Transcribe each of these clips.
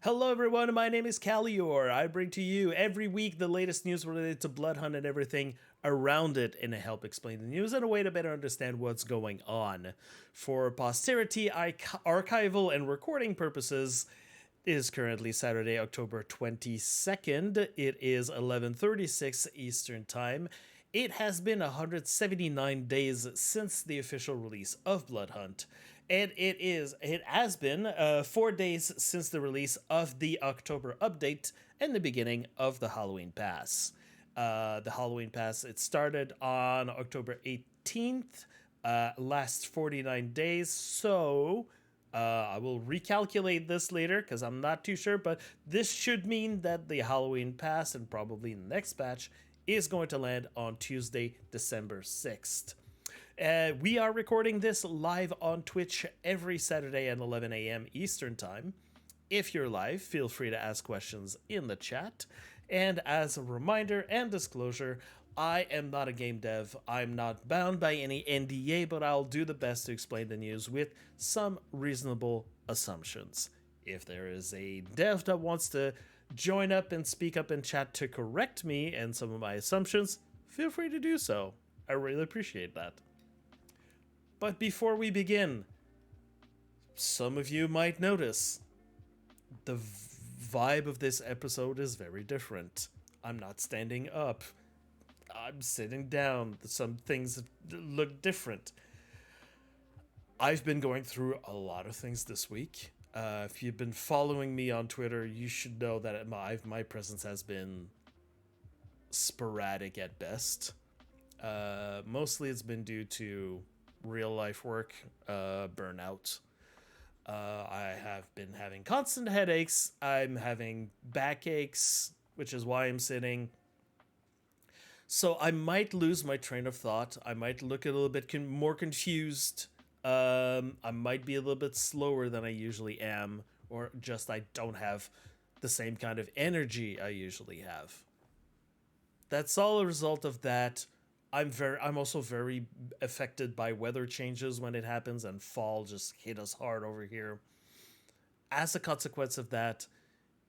Hello everyone, my name is Callior. I bring to you every week the latest news related to Bloodhunt and everything around it, and I help explain the news in a way to better understand what's going on. For posterity, archival and recording purposes, it is currently Saturday, October 22nd. It is 11:36 Eastern Time. It has been 179 days since the official release of Bloodhunt, and it has been 4 days since the release of the October update and the beginning of the Halloween Pass. The Halloween Pass, it started on October 18th, lasts 49 days, so I will recalculate this later because I'm not too sure, but this should mean that the Halloween Pass and probably the next patch is going to land on Tuesday, December 6th. We are recording this live on Twitch every Saturday at 11 a.m. Eastern Time. If you're live, feel free to ask questions in the chat. And as a reminder and disclosure, I am not a game dev. I'm not bound by any NDA, but I'll do the best to explain the news with some reasonable assumptions. If there is a dev that wants to join up and speak up in chat to correct me and some of my assumptions, feel free to do so. I really appreciate that. But before we begin, some of you might notice the vibe of this episode is very different. I'm not standing up. I'm sitting down. Some things look different. I've been going through a lot of things this week. If you've been following me on Twitter, you should know that my presence has been sporadic at best. Mostly it's been due to real life work, burnout. I have been having constant headaches. I'm having backaches, which is why I'm sitting. So I might lose my train of thought. I might look a little bit more confused. I might be a little bit slower than I usually am, or just I don't have the same kind of energy I usually have. That's all a result of that. I'm also very affected by weather changes when it happens, and fall just hit us hard over here. As a consequence of that,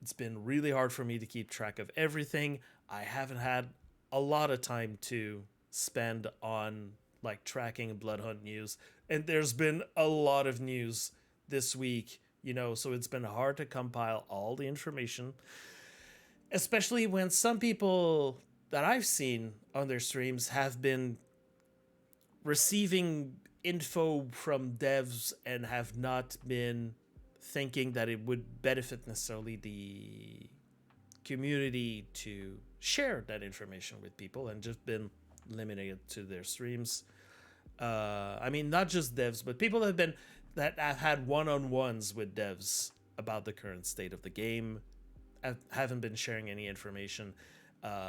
it's been really hard for me to keep track of everything. I haven't had a lot of time to spend on like tracking Bloodhunt news, and there's been a lot of news this week, so it's been hard to compile all the information, especially when some people that I've seen on their streams have been receiving info from devs and have not been thinking that it would benefit necessarily the community to share that information with people, and just been limiting it to their streams. I mean, not just devs, but people that have had one-on-ones with devs about the current state of the game haven't been sharing any information.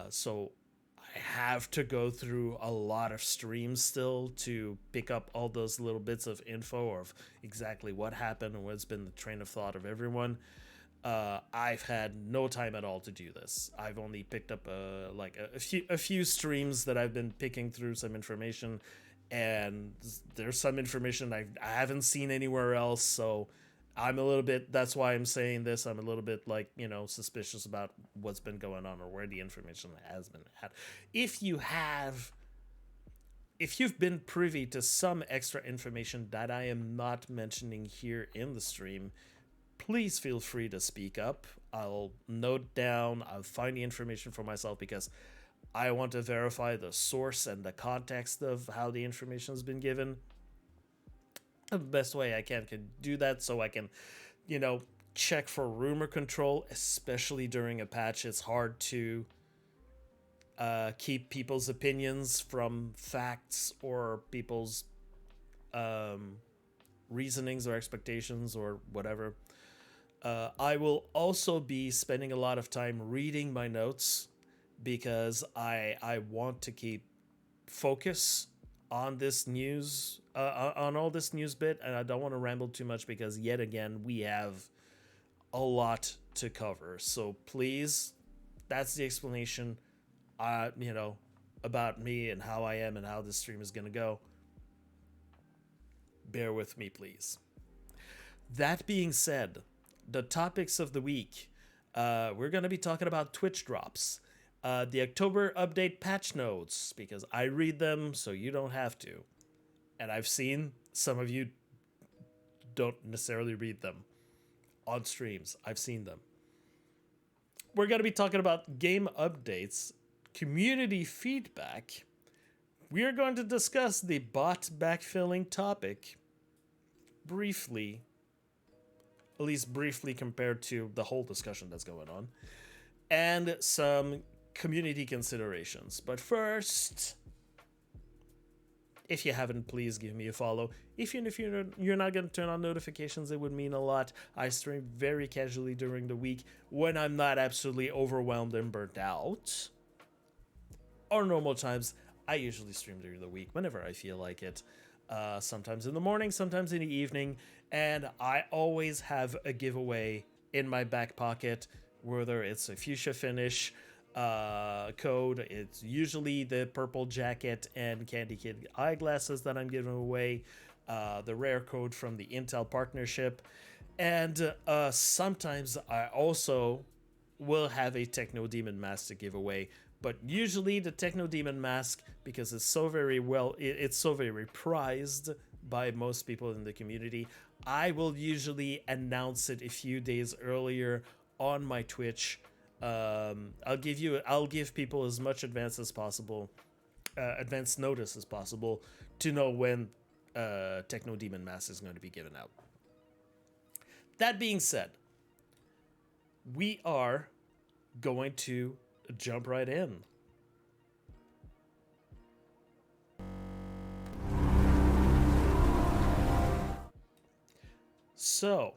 So I have to go through a lot of streams still to pick up all those little bits of info of exactly what happened and what's been the train of thought of everyone. I've had no time at all to do this. I've only picked up a few streams that I've been picking through some information, and there's some information I haven't seen anywhere else, so I'm a little bit, that's why I'm saying this, I'm a little bit suspicious about what's been going on or where the information has been at. If you've been privy to some extra information that I am not mentioning here in the stream, please feel free to speak up. I'll note down, I'll find the information for myself, because I want to verify the source and the context of how the information has been given. The best way I can do that, so I can, check for rumor control, especially during a patch. It's hard to keep people's opinions from facts or people's reasonings or expectations or whatever. I will also be spending a lot of time reading my notes, because I want to keep focus on this news, on all this news bit, and I don't want to ramble too much, because yet again we have a lot to cover. So please, that's the explanation, about me and how I am and how this stream is gonna go. Bear with me, please. That being said, the topics of the week. We're going to be talking about Twitch drops, the October update patch notes, because I read them so you don't have to. And I've seen some of you don't necessarily read them on streams. I've seen them. We're going to be talking about game updates, community feedback. We are going to discuss the bot backfilling topic briefly, at least briefly compared to the whole discussion that's going on, and some community considerations. But first, if you haven't, please give me a follow. Even if you're not going to turn on notifications, it would mean a lot. I stream very casually during the week when I'm not absolutely overwhelmed and burnt out. Or normal times, I usually stream during the week whenever I feel like it. Sometimes in the morning, sometimes in the evening. And I always have a giveaway in my back pocket, whether it's a fuchsia finish code. It's usually the purple jacket and Candy Kid eyeglasses that I'm giving away, the rare code from the Intel partnership, and sometimes I also will have a Techno Demon mask to give away. But usually the Techno Demon mask, because it's so very it's so very prized by most people in the community, I will usually announce it a few days earlier on my Twitch. I'll give people as much advance notice as possible to know when Techno Demon Mask is going to be given out. That being said, we are going to jump right in. So,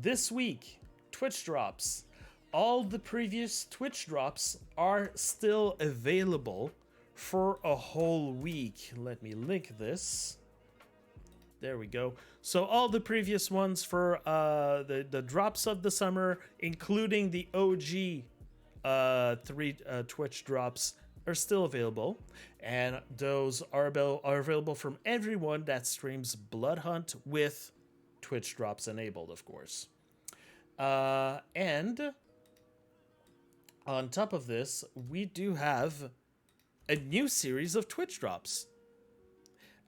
this week, Twitch drops. All the previous Twitch drops are still available for a whole week. Let me link this. There we go. So all the previous ones for the drops of the summer, including the OG 3 Twitch drops, are still available. And those are available from everyone that streams Bloodhunt with Twitch drops enabled, of course. And on top of this, we do have a new series of Twitch drops.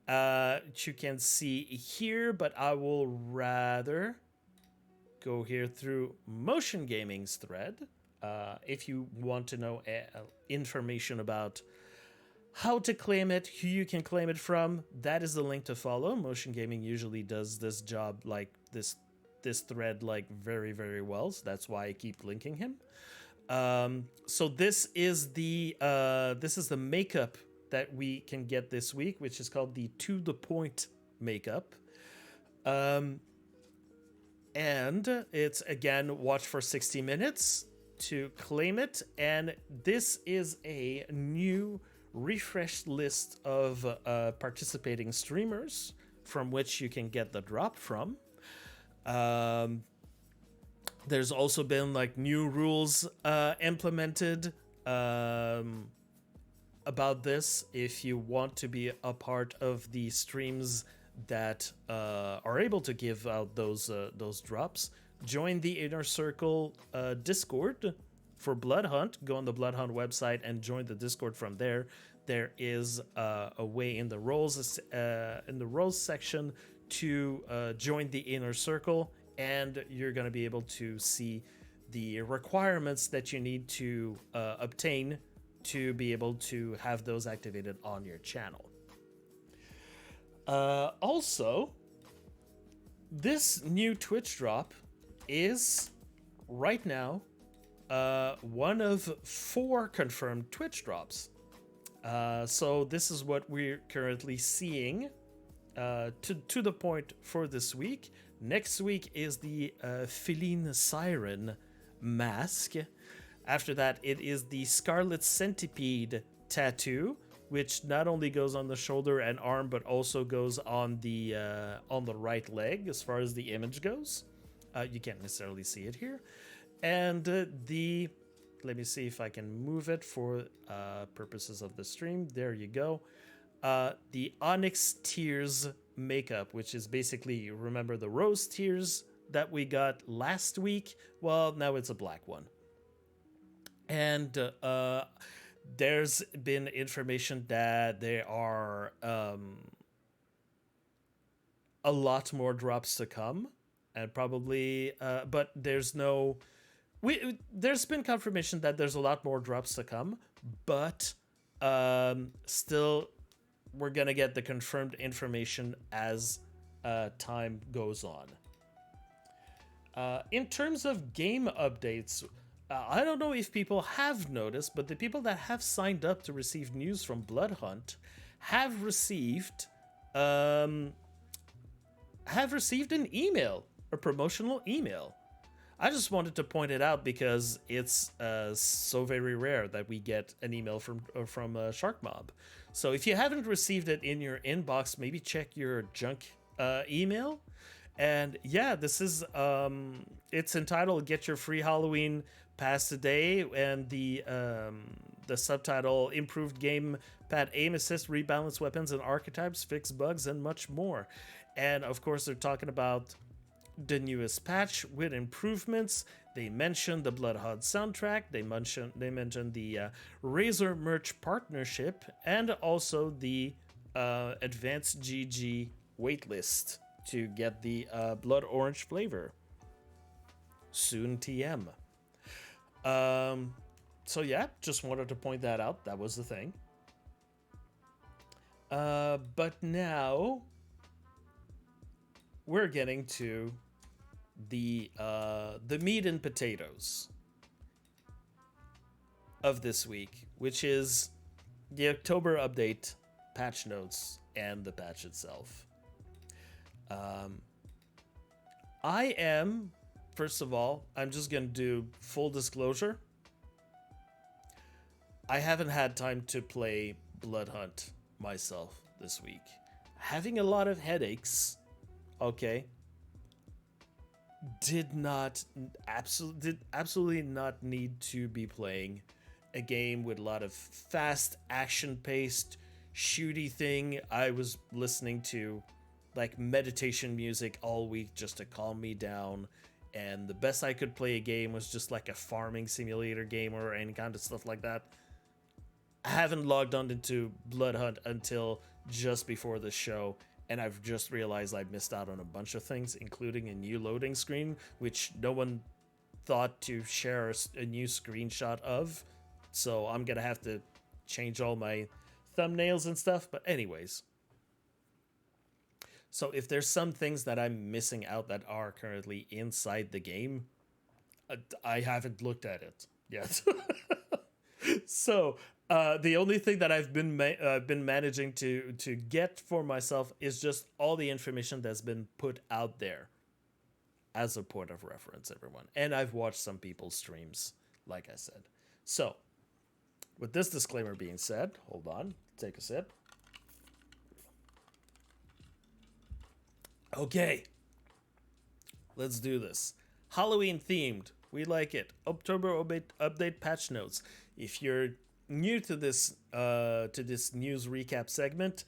You can see here, but I will rather go here through Motion Gaming's thread. If you want to know information about how to claim it, who you can claim it from, that is the link to follow. Motion Gaming usually does this job, like this thread, like very, very well. So that's why I keep linking him. So this is the makeup that we can get this week, which is called the To The Point makeup. And it's, again, watch for 60 minutes to claim it. And this is a new refreshed list of participating streamers from which you can get the drop from. There's also been like new rules implemented about this. If you want to be a part of the streams that are able to give out those drops, join the Inner Circle Discord for Bloodhunt. Go on the Bloodhunt website and join the Discord from there. There is a way in the roles section to join the Inner Circle, and you're going to be able to see the requirements that you need to obtain to be able to have those activated on your channel. Also, this new Twitch drop is right now one of 4 confirmed Twitch drops. So this is what we're currently seeing to the point for this week. Next week is the Feline Siren mask. After that, it is the Scarlet Centipede tattoo, which not only goes on the shoulder and arm, but also goes on the right leg as far as the image goes. You can't necessarily see it here. And let me see if I can move it for purposes of the stream. There you go. The Onyx Tears makeup, which is basically, remember the rose tears that we got last week, well, now it's a black one. And there's been information that there are a lot more drops to come, and probably, but there's no. There's been confirmation that there's a lot more drops to come, but still, we're gonna get the confirmed information as time goes on. In terms of game updates, I don't know if people have noticed, but the people that have signed up to receive news from Bloodhunt have received an email, a promotional email. I just wanted to point it out because it's so very rare that we get an email from Sharkmob. So if you haven't received it in your inbox, maybe check your junk email. And yeah, this is it's entitled "Get Your Free Halloween Pass Today," and the subtitle "Improved Game Pad Aim Assist, Rebalance Weapons and Archetypes, Fix Bugs, and much more." And of course, they're talking about the newest patch with improvements. They mentioned the Bloodhunt soundtrack. They mentioned the Razor merch partnership, and also the Advanced GG waitlist to get the blood orange flavor. Soon TM. So yeah, just wanted to point that out. That was the thing. But now we're getting to the meat and potatoes of this week, which is the October update, patch notes, and the patch itself. I am, first of all, I'm just gonna do full disclosure. I haven't had time to play Bloodhunt myself this week. Having a lot of headaches. Okay. Did absolutely not need to be playing a game with a lot of fast action-paced shooty thing. I was listening to like meditation music all week just to calm me down, and the best I could play a game was just like a farming simulator game or any kind of stuff like that. I haven't logged on into Bloodhunt until just before the show, and I've just realized I missed out on a bunch of things, including a new loading screen, which no one thought to share a new screenshot of. So I'm gonna have to change all my thumbnails and stuff. But anyways, so if there's some things that I'm missing out that are currently inside the game, I haven't looked at it yet. So the only thing that I've been managing to get for myself is just all the information that's been put out there as a point of reference, everyone. And I've watched some people's streams, like I said. So with this disclaimer being said, hold on, take a sip. Okay, let's do this. Halloween themed. We like it. October update patch notes. If you're new to this news recap segment,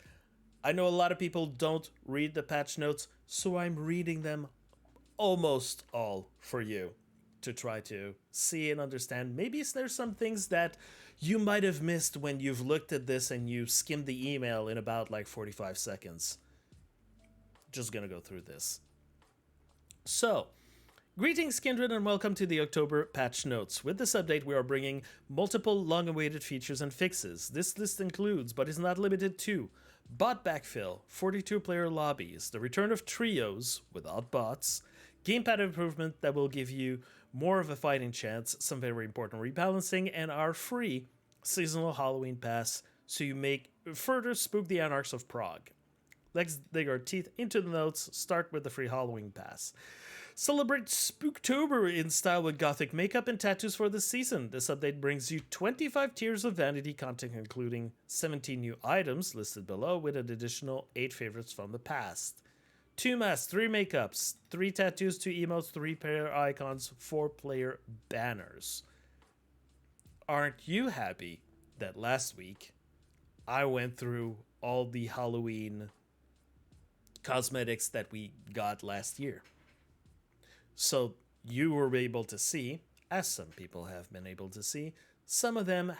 I know a lot of people don't read the patch notes, so I'm reading them almost all for you to try to see and understand. Maybe there's some things that you might have missed when you've looked at this and you skimmed the email in about like 45 seconds. Just gonna go through this. So, greetings, Kindred, and welcome to the October patch notes. With this update, we are bringing multiple long-awaited features and fixes. This list includes, but is not limited to, bot backfill, 42-player lobbies, the return of trios without bots, gamepad improvement that will give you more of a fighting chance, some very important rebalancing, and our free seasonal Halloween pass so you make further spook the Anarchs of Prague. Let's dig our teeth into the notes. Start with the free Halloween pass. Celebrate Spooktober in style with gothic makeup and tattoos for this season. This update brings you 25 tiers of vanity content, including 17 new items listed below, with an additional 8 favorites from the past. 2 masks, 3 makeups, 3 tattoos, 2 emotes, 3 player icons, 4 player banners. Aren't you happy that last week I went through all the Halloween cosmetics that we got last year? So you were able to see, as some people have been able to see, some of them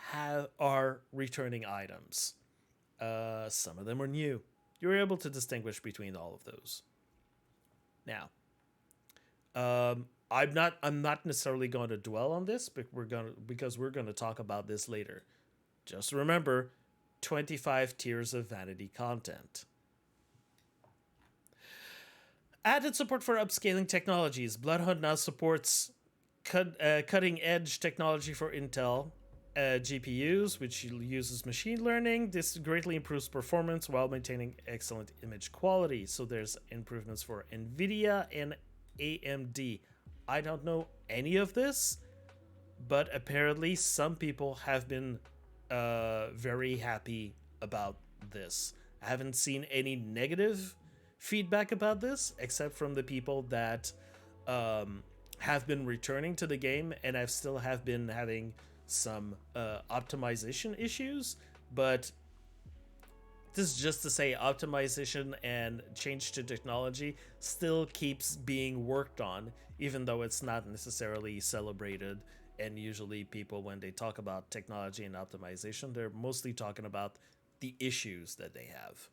are returning items. Some of them are new. You're able to distinguish between all of those. Now, I'm not necessarily going to dwell on this, but because we're gonna talk about this later. Just remember, 25 tiers of vanity content. Added support for upscaling technologies. Bloodhunt now supports cutting edge technology for Intel GPUs, which uses machine learning. This greatly improves performance while maintaining excellent image quality. So there's improvements for NVIDIA and AMD. I don't know any of this, but apparently some people have been very happy about this. I haven't seen any negative feedback about this, except from the people that have been returning to the game, and I've still have been having some optimization issues. But this is just to say, optimization and change to technology still keeps being worked on, even though it's not necessarily celebrated. And usually people, when they talk about technology and optimization, they're mostly talking about the issues that they have.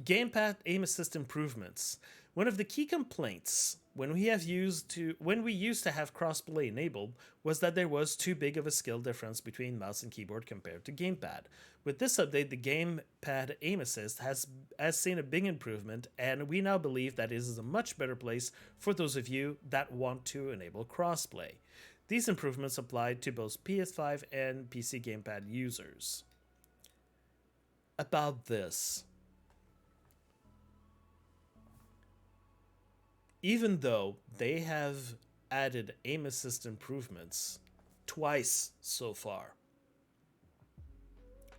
Gamepad aim assist improvements. One of the key complaints when we used to have crossplay enabled was that there was too big of a skill difference between mouse and keyboard compared to gamepad. With this update, the gamepad aim assist has seen a big improvement, and we now believe that it is a much better place for those of you that want to enable crossplay. These improvements apply to both PS5 and PC gamepad users. About this, even though they have added aim assist improvements twice so far.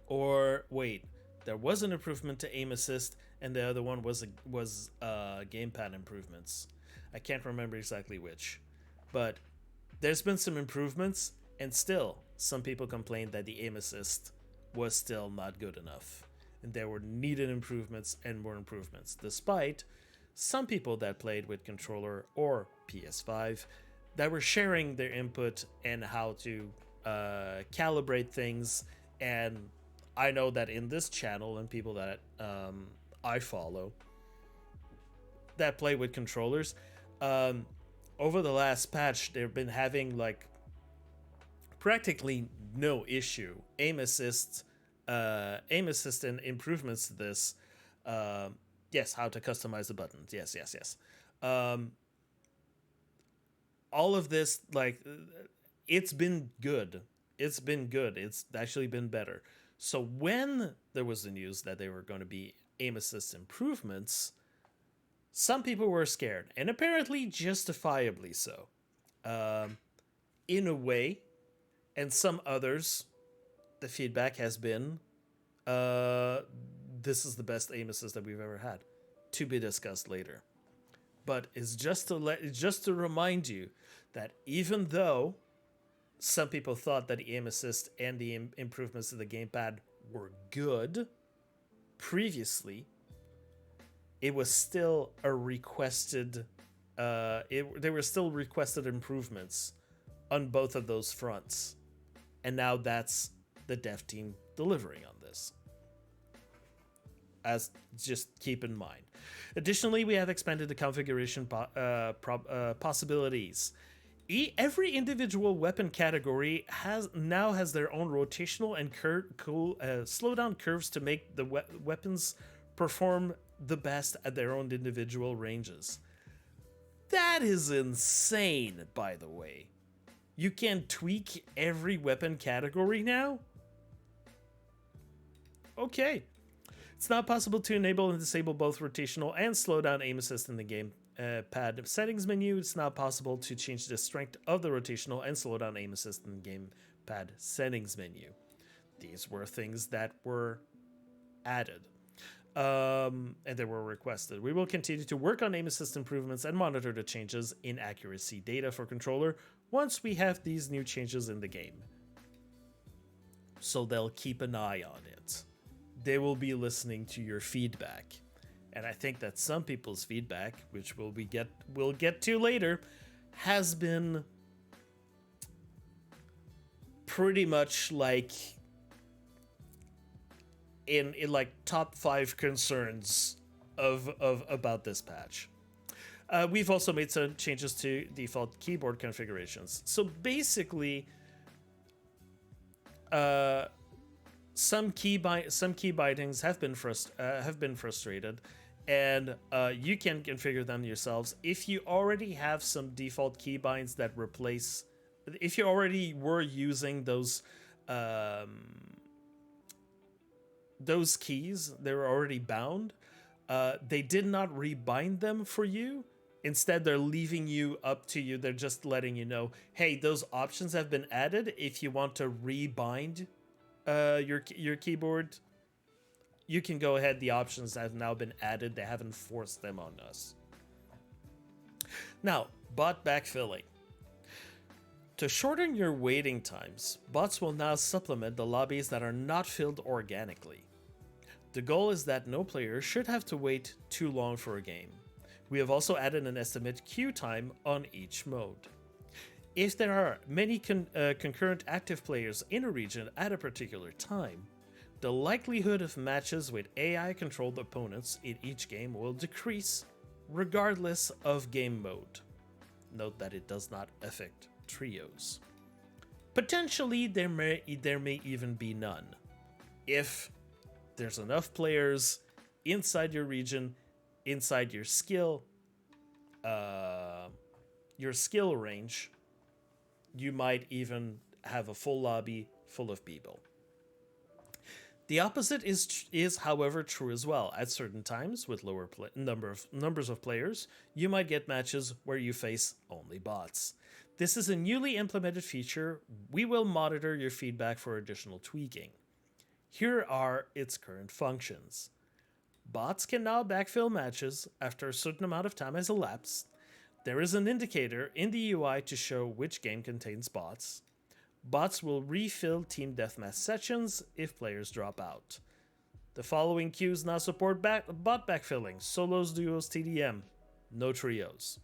Or wait, there was an improvement to aim assist, and the other one was gamepad improvements. I can't remember exactly which, but there's been some improvements, and still some people complained that the aim assist was still not good enough, and there were needed improvements and more improvements, despite some people that played with controller or PS5 that were sharing their input and how to calibrate things. And I know that in this channel and people that I follow that play with controllers, over the last patch, they've been having like practically no issue. Aim assist and improvements to this. Yes, how to customize the buttons. Yes. All of this, like, it's been good. It's actually been better. So when there was the news that there were going to be aim assist improvements, some people were scared, and apparently justifiably so. In a way, and some others, the feedback has been, this is the best aim assist that we've ever had, to be discussed later. But it's just to remind you that even though some people thought that the aim assist and the improvements to the gamepad were good previously, it was still a requested. There were still requested improvements on both of those fronts, and now that's the dev team delivering on this. As just keep in mind. Additionally, we have expanded the configuration possibilities. Every individual weapon category has their own rotational and slowdown curves to make the weapons perform the best at their own individual ranges. That is insane, by the way. You can tweak every weapon category now? Okay. It's not possible to enable and disable both rotational and slowdown aim assist in the gamepad settings menu. It's not possible to change the strength of the rotational and slowdown aim assist in the gamepad settings menu. These were things that were added. And they were requested. We will continue to work on aim assist improvements and monitor the changes in accuracy data for controller once we have these new changes in the game. So they'll keep an eye on it. They will be listening to your feedback. and I think that some people's feedback, which we'll get to later, has been pretty much like in like top 5 concerns of about this patch. We've also made some changes to default keyboard configurations. So basically, some key bindings have been frustrated, and you can configure them yourselves. If you already have some default key binds that replace, if you already were using those keys, they were already bound. They did not rebind them for you. Instead, they're leaving you up to you. They're just letting you know, hey, those options have been added. If you want to rebind your keyboard, you can go ahead. The options have now been added. They haven't forced them on us. Now, bot backfilling. To shorten your waiting times, bots will now supplement the lobbies that are not filled organically. The goal is that no player should have to wait too long for a game. We have also added an estimate queue time on each mode. If there are many concurrent active players in a region at a particular time, the likelihood of matches with AI-controlled opponents in each game will decrease, regardless of game mode. Note that it does not affect trios. Potentially, there may even be none. If there's enough players inside your region, inside your skill range, you might even have a full lobby full of people. The opposite is however true as well. At certain times, with lower numbers of players, you might get matches where you face only bots. This is a newly implemented feature. We will monitor your feedback for additional tweaking. Here are its current functions. Bots can now backfill matches after a certain amount of time has elapsed. There is an indicator in the UI to show which game contains bots. Bots will refill team deathmatch sessions if players drop out. The following queues now support bot backfilling: solos, duos, TDM, no trios.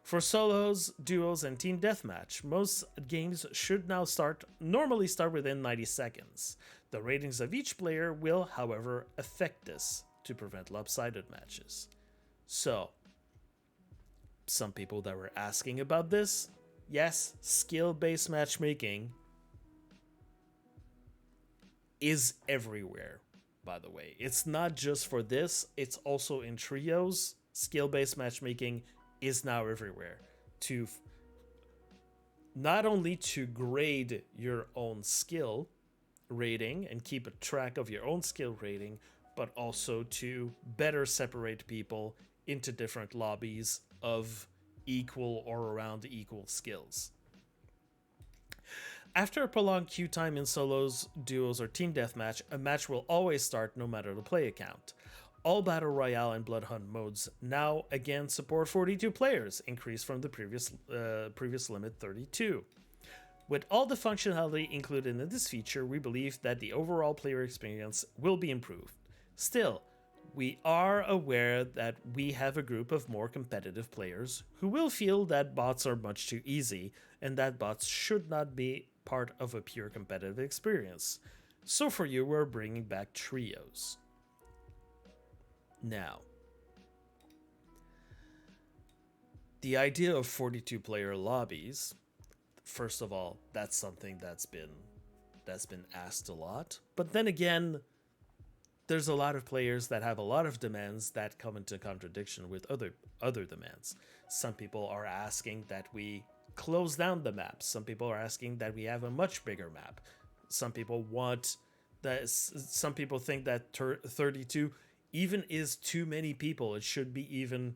For solos, duos, and team deathmatch, most games should now normally start within 90 seconds. The ratings of each player will, however, affect this to prevent lopsided matches. So, some people that were asking about this, yes, skill-based matchmaking is everywhere, by the way. It's not just for this, it's also in trios. Skill-based matchmaking is now everywhere. To not only to grade your own skill rating and keep a track of your own skill rating, but also to better separate people into different lobbies of equal or around equal skills. After a prolonged queue time in solos, duos, or team deathmatch, a match will always start no matter the play account. All Battle Royale and Bloodhunt modes now again support 42 players, increased from the previous limit 32. With all the functionality included in this feature, we believe that the overall player experience will be improved. Still, we are aware that we have a group of more competitive players who will feel that bots are much too easy and that bots should not be part of a pure competitive experience. So for you, we're bringing back trios. Now, the idea of 42-player lobbies, first of all, that's something that's been asked a lot. But then again, there's a lot of players that have a lot of demands that come into contradiction with other demands. Some people are asking that we close down the map. Some people are asking that we have a much bigger map. Some people think that 32 even is too many people. It should be even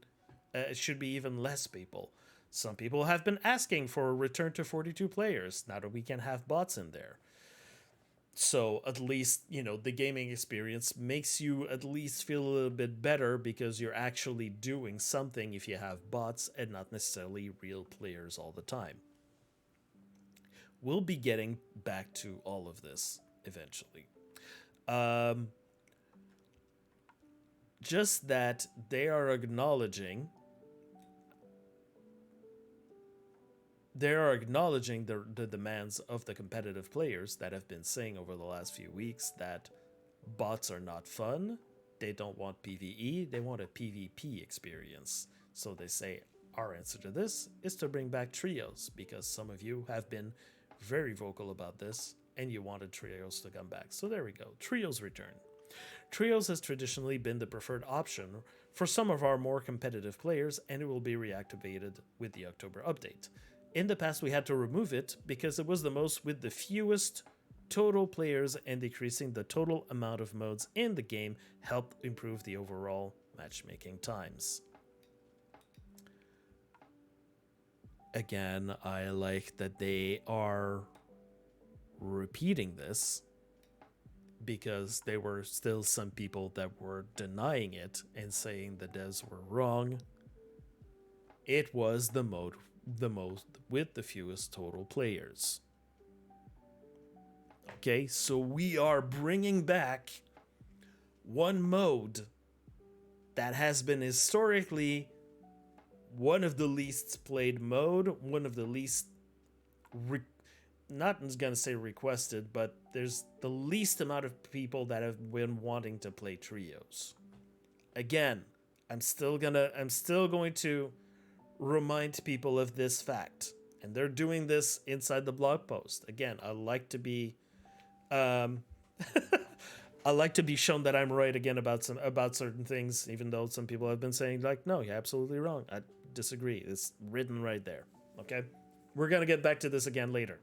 less people. Some people have been asking for a return to 42 players now that we can have bots in there. So at least, the gaming experience makes you at least feel a little bit better because you're actually doing something if you have bots and not necessarily real players all the time. We'll be getting back to all of this eventually. just that they are acknowledging the demands of the competitive players that have been saying over the last few weeks that bots are not fun. They don't want PvE, they want a PvP experience. So they say our answer to this is to bring back trios, because some of you have been very vocal about this and you wanted trios to come back. So there we go. Trios return. Trios has traditionally been the preferred option for some of our more competitive players, and it will be reactivated with the October update. In the past, we had to remove it because it was the most with the fewest total players, and decreasing the total amount of modes in the game helped improve the overall matchmaking times. Again, I like that they are repeating this, because there were still some people that were denying it and saying the devs were wrong. It was the most with the fewest total players. Okay, so we are bringing back one mode that has been historically one of the least played mode, one of the least not gonna say requested, but there's the least amount of people that have been wanting to play trios. Again, I'm still going to remind people of this fact, and they're doing this inside the blog post. Again, I like to be I like to be shown that I'm right again about certain things, even though some people have been saying like, no, you're absolutely wrong. I disagree. It's written right there. Okay, we're gonna get back to this again later.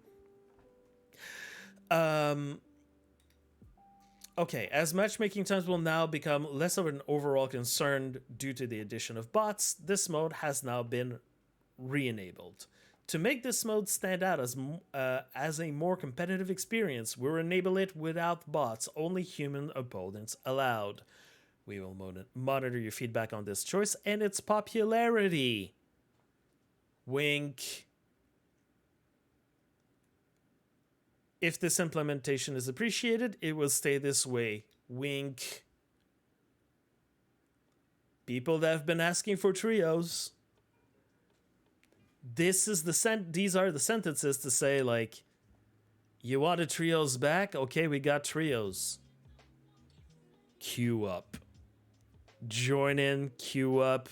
Okay, as matchmaking times will now become less of an overall concern due to the addition of bots, this mode has now been re-enabled. To make this mode stand out as a more competitive experience, we'll enable it without bots, only human opponents allowed. We will monitor your feedback on this choice and its popularity. Wink. If this implementation is appreciated, it will stay this way. Wink. People that have been asking for trios. These are the sentences to say, like, you wanted trios back? Okay, we got trios. Queue up. Join in, queue up.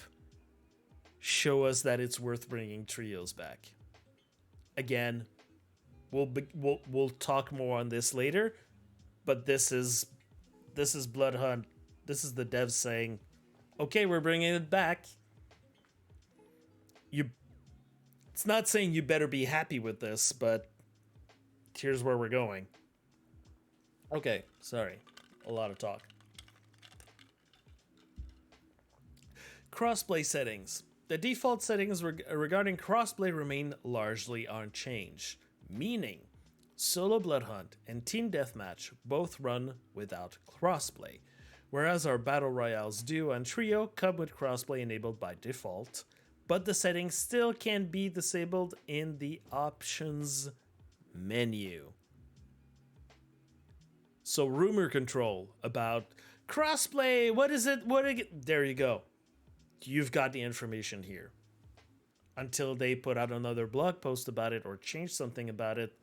Show us that it's worth bringing trios back. Again, we'll talk more on this later, but this is Bloodhunt. This is the devs saying, okay, we're bringing it back. It's not saying you better be happy with this, but here's where we're going. Okay, sorry, a lot of talk. Crossplay settings. The default settings regarding crossplay remain largely unchanged, meaning solo Bloodhunt and team deathmatch both run without crossplay, whereas our battle royales duo and trio come with crossplay enabled by default, but the settings still can be disabled in the options menu. So rumor control about crossplay, what is it? There you go. You've got the information here. Until they put out another blog post about it or change something about it,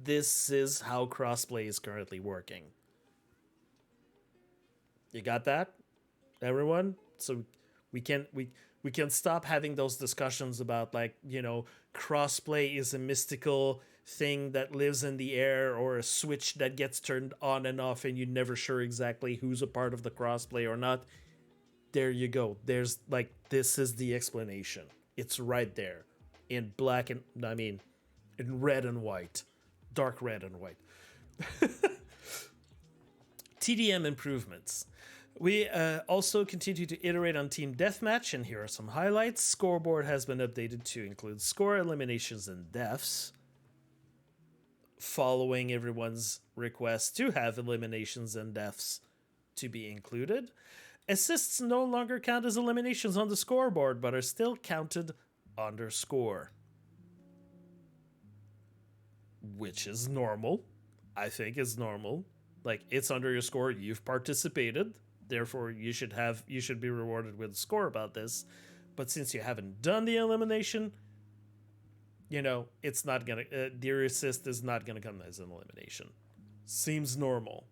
this is how crossplay is currently working. You got that, everyone? So we can stop having those discussions about, like, you know, crossplay is a mystical thing that lives in the air, or a switch that gets turned on and off and you're never sure exactly who's a part of the crossplay or not. There you go. There's, like, this is the explanation. It's right there in in red and white, dark red and white. TDM improvements. We also continue to iterate on Team Deathmatch, and here are some highlights. Scoreboard has been updated to include score, eliminations, and deaths, following everyone's request to have eliminations and deaths to be included. Assists no longer count as eliminations on the scoreboard, but are still counted under score, which is normal. I think it's normal. Like, it's under your score, you've participated. therefore you should be rewarded with a score about this. But since you haven't done the elimination, it's not gonna the assist is not gonna come as an elimination. Seems normal,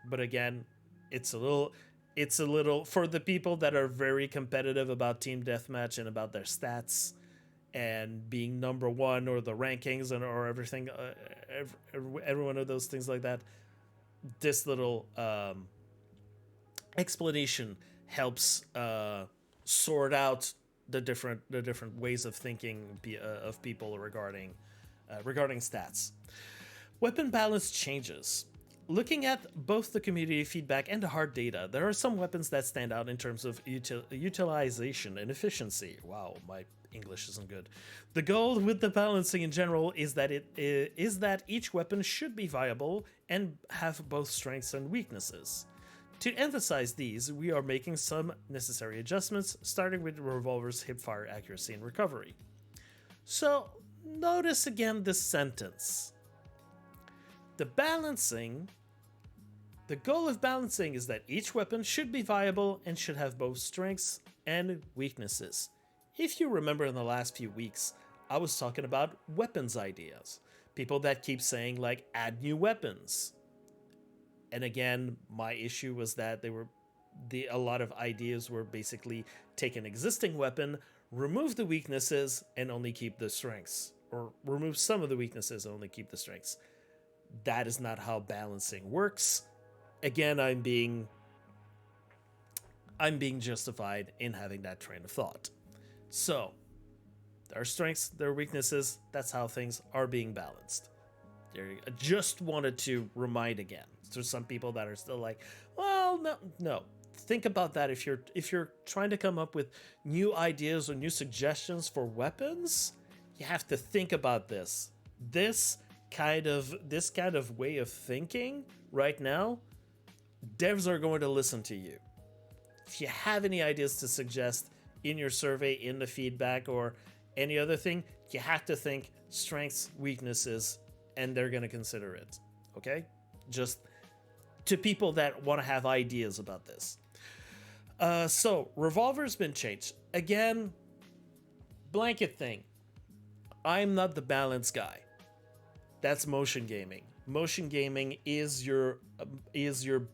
but again, it's a little for the people that are very competitive about team deathmatch and about their stats and being number one or the rankings or everything, every one of those things like that. This little explanation helps sort out the different ways of thinking of people regarding stats. Weapon balance changes. Looking at both the community feedback and the hard data, there are some weapons that stand out in terms of utilization and efficiency. Wow, my English isn't good. The goal with the balancing in general is that each weapon should be viable and have both strengths and weaknesses. To emphasize these, we are making some necessary adjustments, starting with the revolver's hipfire accuracy and recovery. So, notice again this sentence. The goal of balancing is that each weapon should be viable and should have both strengths and weaknesses. If you remember in the last few weeks, I was talking about weapons ideas. People that keep saying, like, add new weapons. And again, my issue was that a lot of ideas were basically take an existing weapon, remove the weaknesses, and only keep the strengths. Or remove some of the weaknesses and only keep the strengths. That is not how balancing works. Again, I'm being justified in having that train of thought. So, there are strengths, there are weaknesses. That's how things are being balanced. I just wanted to remind again. There's some people that are still like, well, no. Think about that if you're trying to come up with new ideas or new suggestions for weapons, you have to think about this. This kind of way of thinking right now, devs are going to listen to you. If you have any ideas to suggest in your survey, in the feedback, or any other thing, you have to think strengths, weaknesses, and they're going to consider it. Okay? Just to people that want to have ideas about this. So, revolver's been changed. Again, blanket thing. I'm not the balance guy. That's motion gaming. Motion gaming is your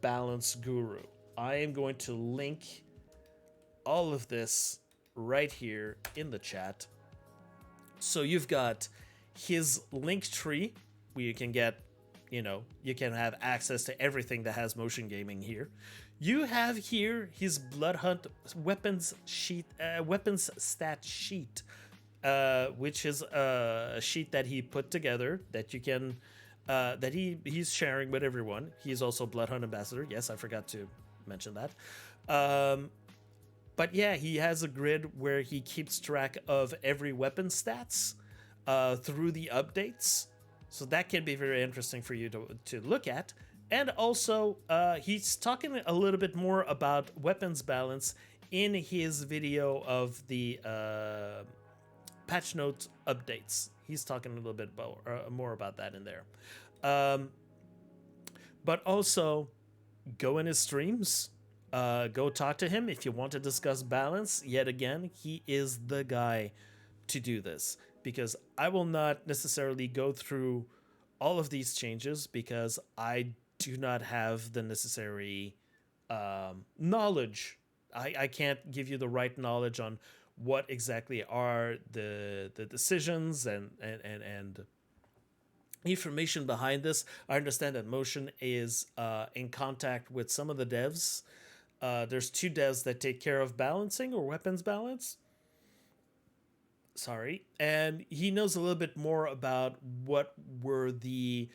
balance guru. I am going to link all of this right here in the chat. So you've got his link tree where you can get, you can have access to everything that has motion gaming here. You have here his Bloodhunt weapons stat sheet, which is a sheet that he put together that you can that he's sharing with everyone. He's also Bloodhunt ambassador. Yes, I forgot to mention that. But yeah, he has a grid where he keeps track of every weapon stats through the updates. So that can be very interesting for you to look at. And also, he's talking a little bit more about weapons balance in his video of the patch note updates. He's talking a little bit more about that in there. But also, go in his streams. Go talk to him if you want to discuss balance. Yet again, he is the guy to do this, because I will not necessarily go through all of these changes because I do not have the necessary knowledge. I can't give you the right knowledge on what exactly are the decisions and information behind this. I understand that Motion is in contact with some of the devs. There's 2 devs that take care of balancing or weapons balance. Sorry. And he knows a little bit more about what were the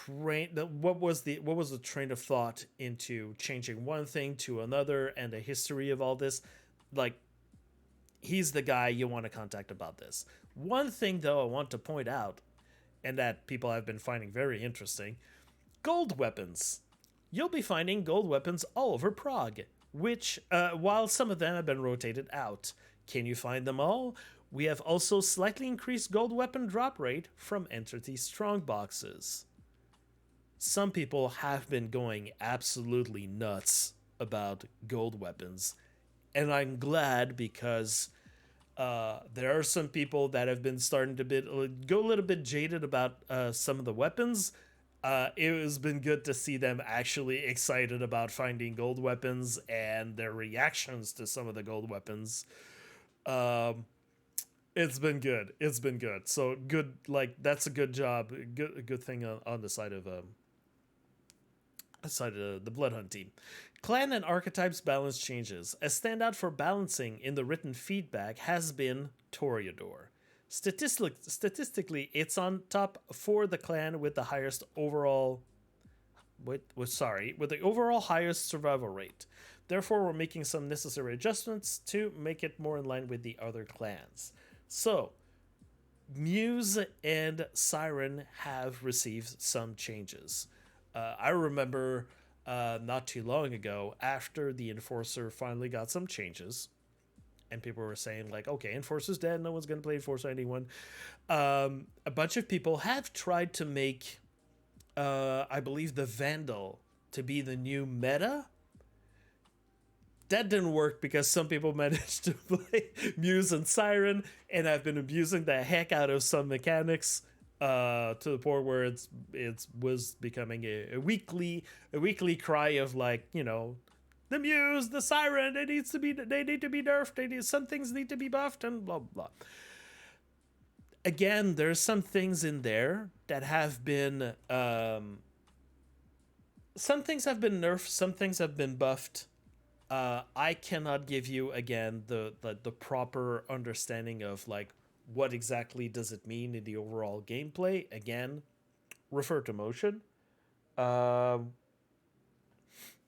what was the train of thought into changing one thing to another and the history of all this. Like, he's the guy you want to contact about this. One thing, though, I want to point out, and that people have been finding very interesting, gold weapons. You'll be finding gold weapons all over Prague, which, while some of them have been rotated out. Can you find them all? We have also slightly increased gold weapon drop rate from Entity Strong boxes. Some people have been going absolutely nuts about gold weapons, and I'm glad because there are some people that have been starting to go a little bit jaded about some of the weapons. It has been good to see them actually excited about finding gold weapons and their reactions to some of the gold weapons. Um, it's been good. It's been good. So good, like that's a good job. Good thing on the side of the Bloodhunt team. Clan and archetypes balance changes. A standout for balancing in the written feedback has been Toreador. Statistically, it's on top for the clan with the highest overall. With the overall highest survival rate. Therefore, we're making some necessary adjustments to make it more in line with the other clans. So, Muse and Siren have received some changes. I remember not too long ago, after the Enforcer finally got some changes, and people were saying, like, okay, Enforcer's dead, no one's going to play Enforcer anyone. A bunch of people have tried to make, I believe, the Vandal to be the new meta. That didn't work because some people managed to play Muse and Siren, and I've been abusing the heck out of some mechanics to the point where it was becoming a weekly cry of, like, you know, the Muse, the Siren, they need to be nerfed. Some things need to be buffed, and blah blah. Again, there's some things in there that have been some things have been nerfed, some things have been buffed. I cannot give you again the proper understanding of, like, what exactly does it mean in the overall gameplay. Again, refer to motion.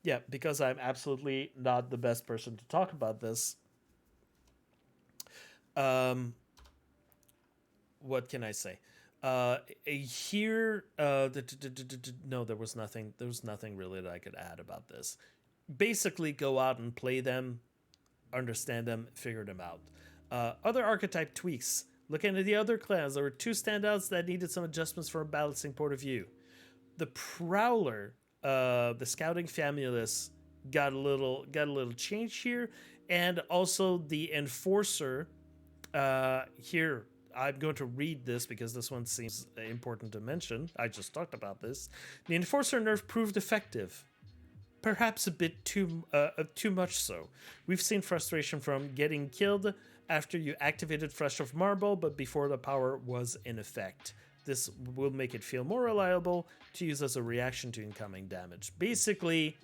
Yeah, because I'm absolutely not the best person to talk about this. What can I say? Here, no, there was nothing. There was nothing really that I could add about this. Basically, go out and play them, understand them, figure them out. Other archetype tweaks. Looking at the other clans, there were two standouts that needed some adjustments from a balancing point of view. The Prowler, the Scouting Famulus, got a little change here, and also the Enforcer. Here, I'm going to read this because this one seems important to mention. I just talked about this. The Enforcer nerf proved effective. Perhaps a bit too much so. We've seen frustration from getting killed after you activated Flesh of Marble, but before the power was in effect. This will make it feel more reliable to use as a reaction to incoming damage. Basically,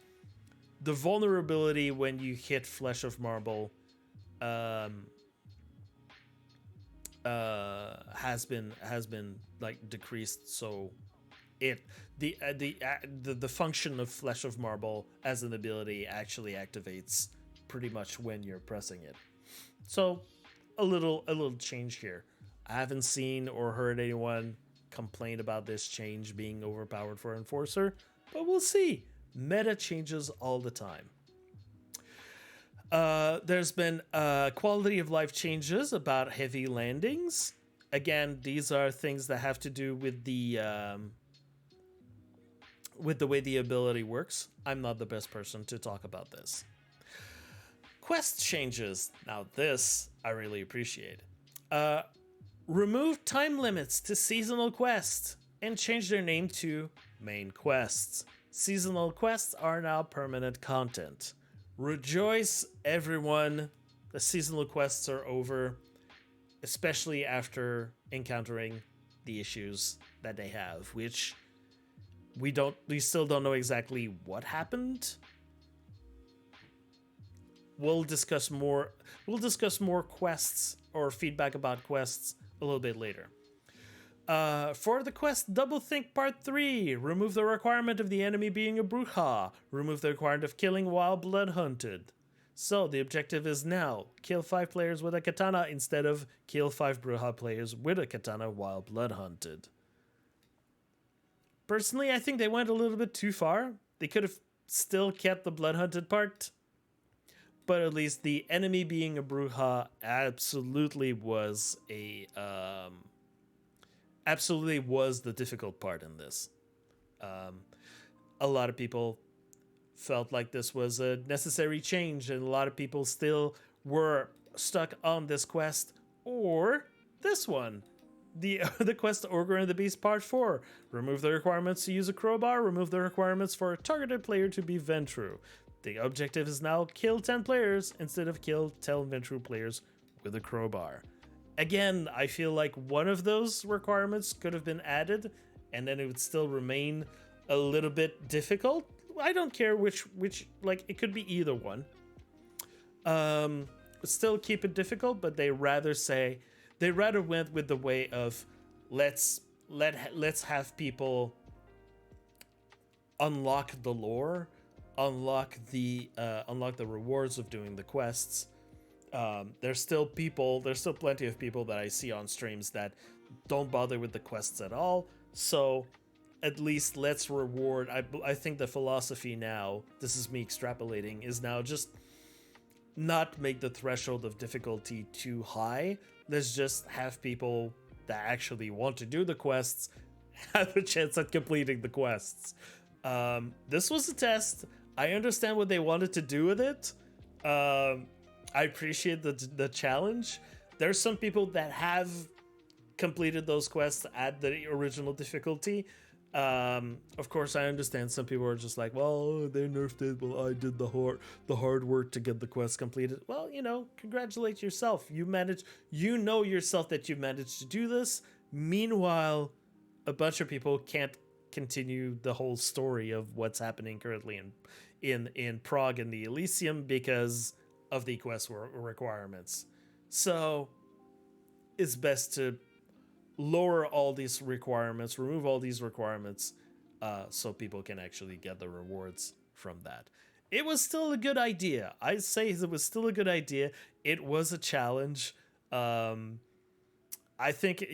the vulnerability when you hit Flesh of Marble has been like decreased, so the function of Flesh of Marble as an ability actually activates pretty much when you're pressing it. So a little change here. I haven't seen or heard anyone complain about this change being overpowered for Enforcer, but we'll see. Meta changes all the time. There's been quality of life changes about heavy landings. Again, these are things that have to do with the way the ability works. I'm not the best person to talk about this. Quest changes. Now this I really appreciate. Remove time limits to seasonal quests and change their name to main quests. Seasonal quests are now permanent content. Rejoice, everyone. The seasonal quests are over, especially after encountering the issues that they have, which we still don't know exactly what happened. We'll discuss more quests or feedback about quests a little bit later. For the quest Doublethink Part 3, remove the requirement of the enemy being a Bruja. Remove the requirement of killing while bloodhunted. So the objective is now kill 5 players with a katana instead of kill 5 Bruja players with a katana while bloodhunted. Personally, I think they went a little bit too far. They could have still kept the bloodhunted part, but at least the enemy being a Bruja absolutely was the difficult part in this. A lot of people felt like this was a necessary change, and a lot of people still were stuck on this quest or this one. The quest Ogre and the Beast Part 4. Remove the requirements to use a crowbar, remove the requirements for a targeted player to be Ventru. The objective is now kill 10 players instead of kill 10 Ventru players with a crowbar. Again, I feel like one of those requirements could have been added, and then it would still remain a little bit difficult. I don't care which like, it could be either one. Still keep it difficult, but they rather went with the way of let's have people unlock the lore, unlock the rewards of doing the quests. There's still plenty of people that I see on streams that don't bother with the quests at all. So at least let's reward. I think the philosophy now, this is me extrapolating, is now just not make the threshold of difficulty too high. Let's just have people that actually want to do the quests have a chance at completing the quests. This was a test. I understand what they wanted to do with it. I appreciate the challenge. There's some people that have completed those quests at the original difficulty. Of course, I understand some people are just like, well, they nerfed it. Well, I did the hard work to get the quest completed. Well, congratulate yourself. You know yourself that you managed to do this. Meanwhile, a bunch of people can't continue the whole story of what's happening currently in Prague and the Elysium because of the quest requirements. So it's best to lower all these requirements, remove all these requirements, so people can actually get the rewards from that. It was still a good idea. I say it was still a good idea. It was a challenge. I think,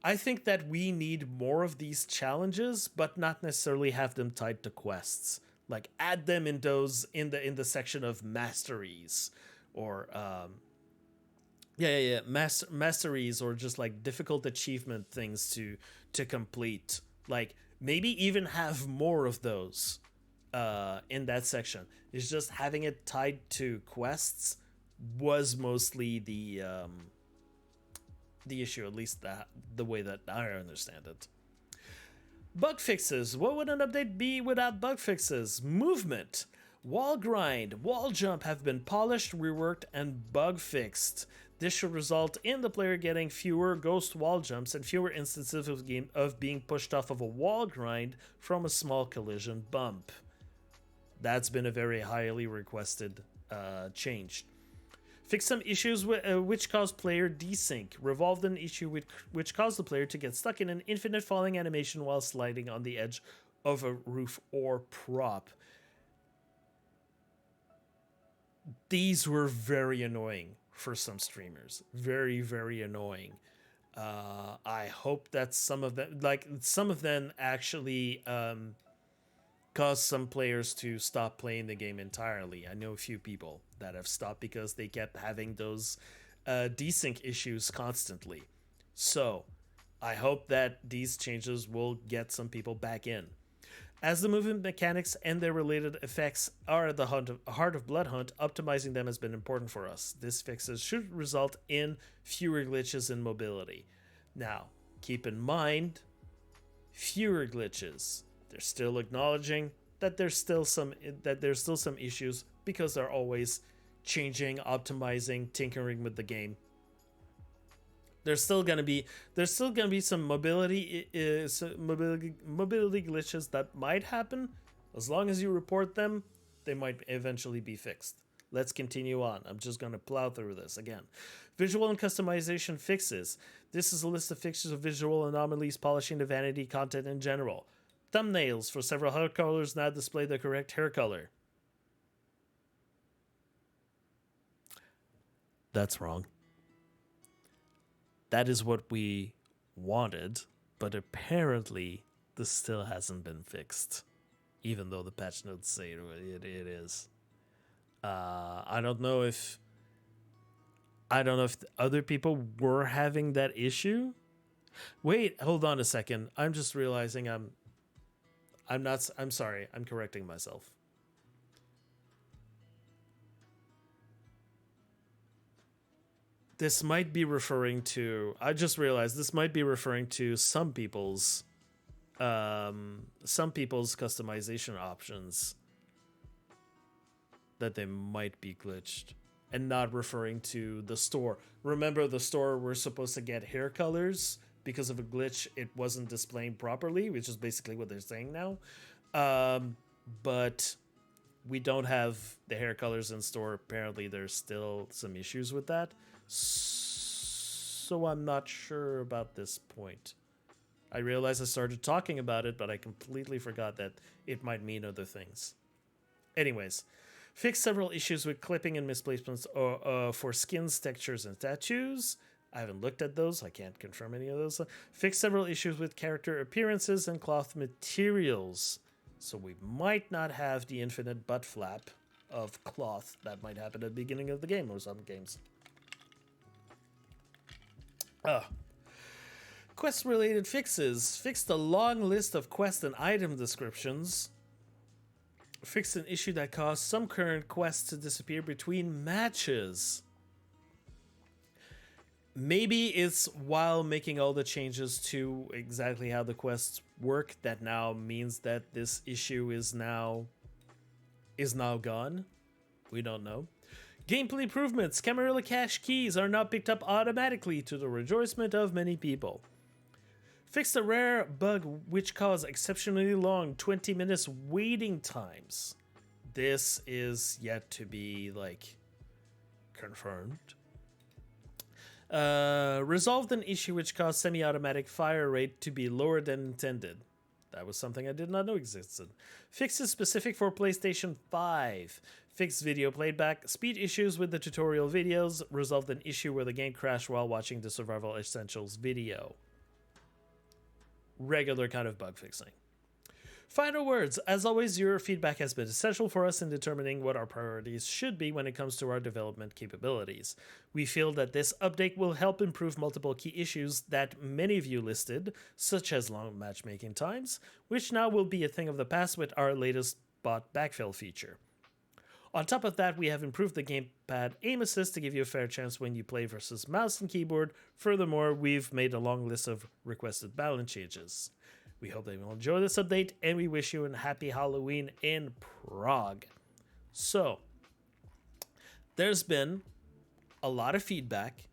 I think that we need more of these challenges, but not necessarily have them tied to quests. Like, add them in those in the section of masteries, or masteries, or just like difficult achievement things to complete. Like, maybe even have more of those in that section. It's just having it tied to quests was mostly the issue, at least the way that I understand it. Bug fixes. What would an update be without bug fixes? Movement, wall grind, wall jump have been polished, reworked, and bug fixed. This should result in the player getting fewer ghost wall jumps and fewer instances of being pushed off of a wall grind from a small collision bump. That's been a very highly requested change. Fix some issues which cause player desync. Revolved an issue which caused the player to get stuck in an infinite falling animation while sliding on the edge of a roof or prop. These were very annoying for some streamers. Very, very annoying. I hope that some of them actually caused some players to stop playing the game entirely. I know a few people that have stopped because they kept having those desync issues constantly. So I hope that these changes will get some people back in. As the movement mechanics and their related effects are at the heart of Bloodhunt, optimizing them has been important for us. This fixes should result in fewer glitches in mobility. Now, keep in mind, fewer glitches. They're still acknowledging that there's still some issues because they're always changing, optimizing, tinkering with the game. There's still gonna be some mobility glitches that might happen. As long as you report them, they might eventually be fixed. Let's continue on. I'm just gonna plow through this again. Visual and customization fixes. This is a list of fixes of visual anomalies, polishing the vanity content in general. Thumbnails for several hair colors now display the correct hair color. That's wrong. That is what we wanted, but apparently this still hasn't been fixed, even though the patch notes say it is. I don't know if other people were having that issue. Wait, hold on a second. I'm just realizing I'm not. I'm sorry. I'm correcting myself. This might be referring to. I just realized this might be referring to some people's customization options that they might be glitched, and not referring to the store. Remember, the store we're supposed to get hair colors because of a glitch. It wasn't displaying properly, which is basically what they're saying now. But we don't have the hair colors in store. Apparently, there's still some issues with that. So I'm not sure about this point. I realized I started talking about it, but I completely forgot that it might mean other things. Anyways, fix several issues with clipping and misplacements for skins, textures, and tattoos. I haven't looked at those. I can't confirm any of those. Fix several issues with character appearances and cloth materials. So we might not have the infinite butt flap of cloth that might happen at the beginning of the game or some games. Quest-related fixes. Fix the long list of quest and item descriptions. Fix an issue that caused some current quests to disappear between matches. Maybe it's while making all the changes to exactly how the quests work that now means that this issue is now gone. We don't know. Gameplay improvements. Camarilla cache keys are not picked up automatically, to the rejoicement of many people. Fix the rare bug which caused exceptionally long 20 minutes waiting times. This is yet to be confirmed. Resolved an issue which caused semi-automatic fire rate to be lower than intended. That was something I did not know existed. Fixes specific for PlayStation 5. Fixed video playback. Speed issues with the tutorial videos. Resolved an issue where the game crashed while watching the Survival Essentials video. Regular kind of bug fixing. Final words. As always, your feedback has been essential for us in determining what our priorities should be when it comes to our development capabilities. We feel that this update will help improve multiple key issues that many of you listed, such as long matchmaking times, which now will be a thing of the past with our latest bot backfill feature. On top of that, we have improved the gamepad aim assist to give you a fair chance when you play versus mouse and keyboard. Furthermore, we've made a long list of requested balance changes. We hope that you will enjoy this update, and we wish you a happy Halloween in Prague. So, there's been a lot of feedback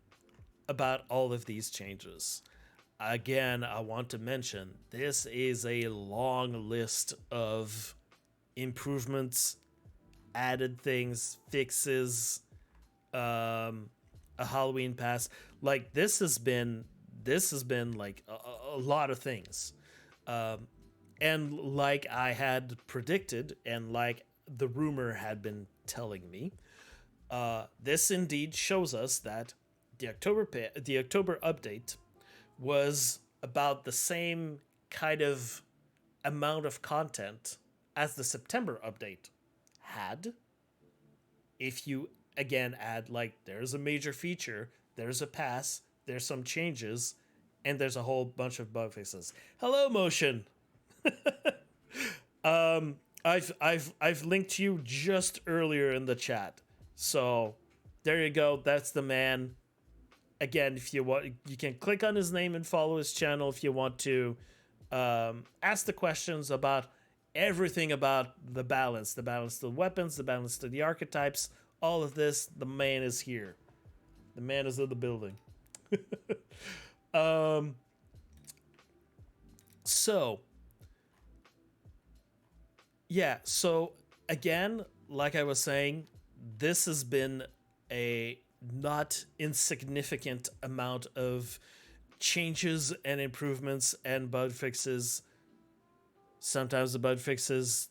about all of these changes. Again, I want to mention, this is a long list of improvements, added things, fixes, a Halloween pass. This has been like a lot of things. And like I had predicted, and like the rumor had been telling me, this indeed shows us that the October update was about the same kind of amount of content as the September update had. If you again add there's a major feature, there's a pass, there's some changes, and there's a whole bunch of bug fixes. Hello, Motion. I've linked you just earlier in the chat, so there you go. That's the man. Again, if you want, you can click on his name and follow his channel if you want to ask the questions about everything about the balance to the weapons, the balance to the archetypes, all of this. The man is here. The man is in the building. So again, like I was saying, this has been a not insignificant amount of changes and improvements and bug fixes. Sometimes the bug fixes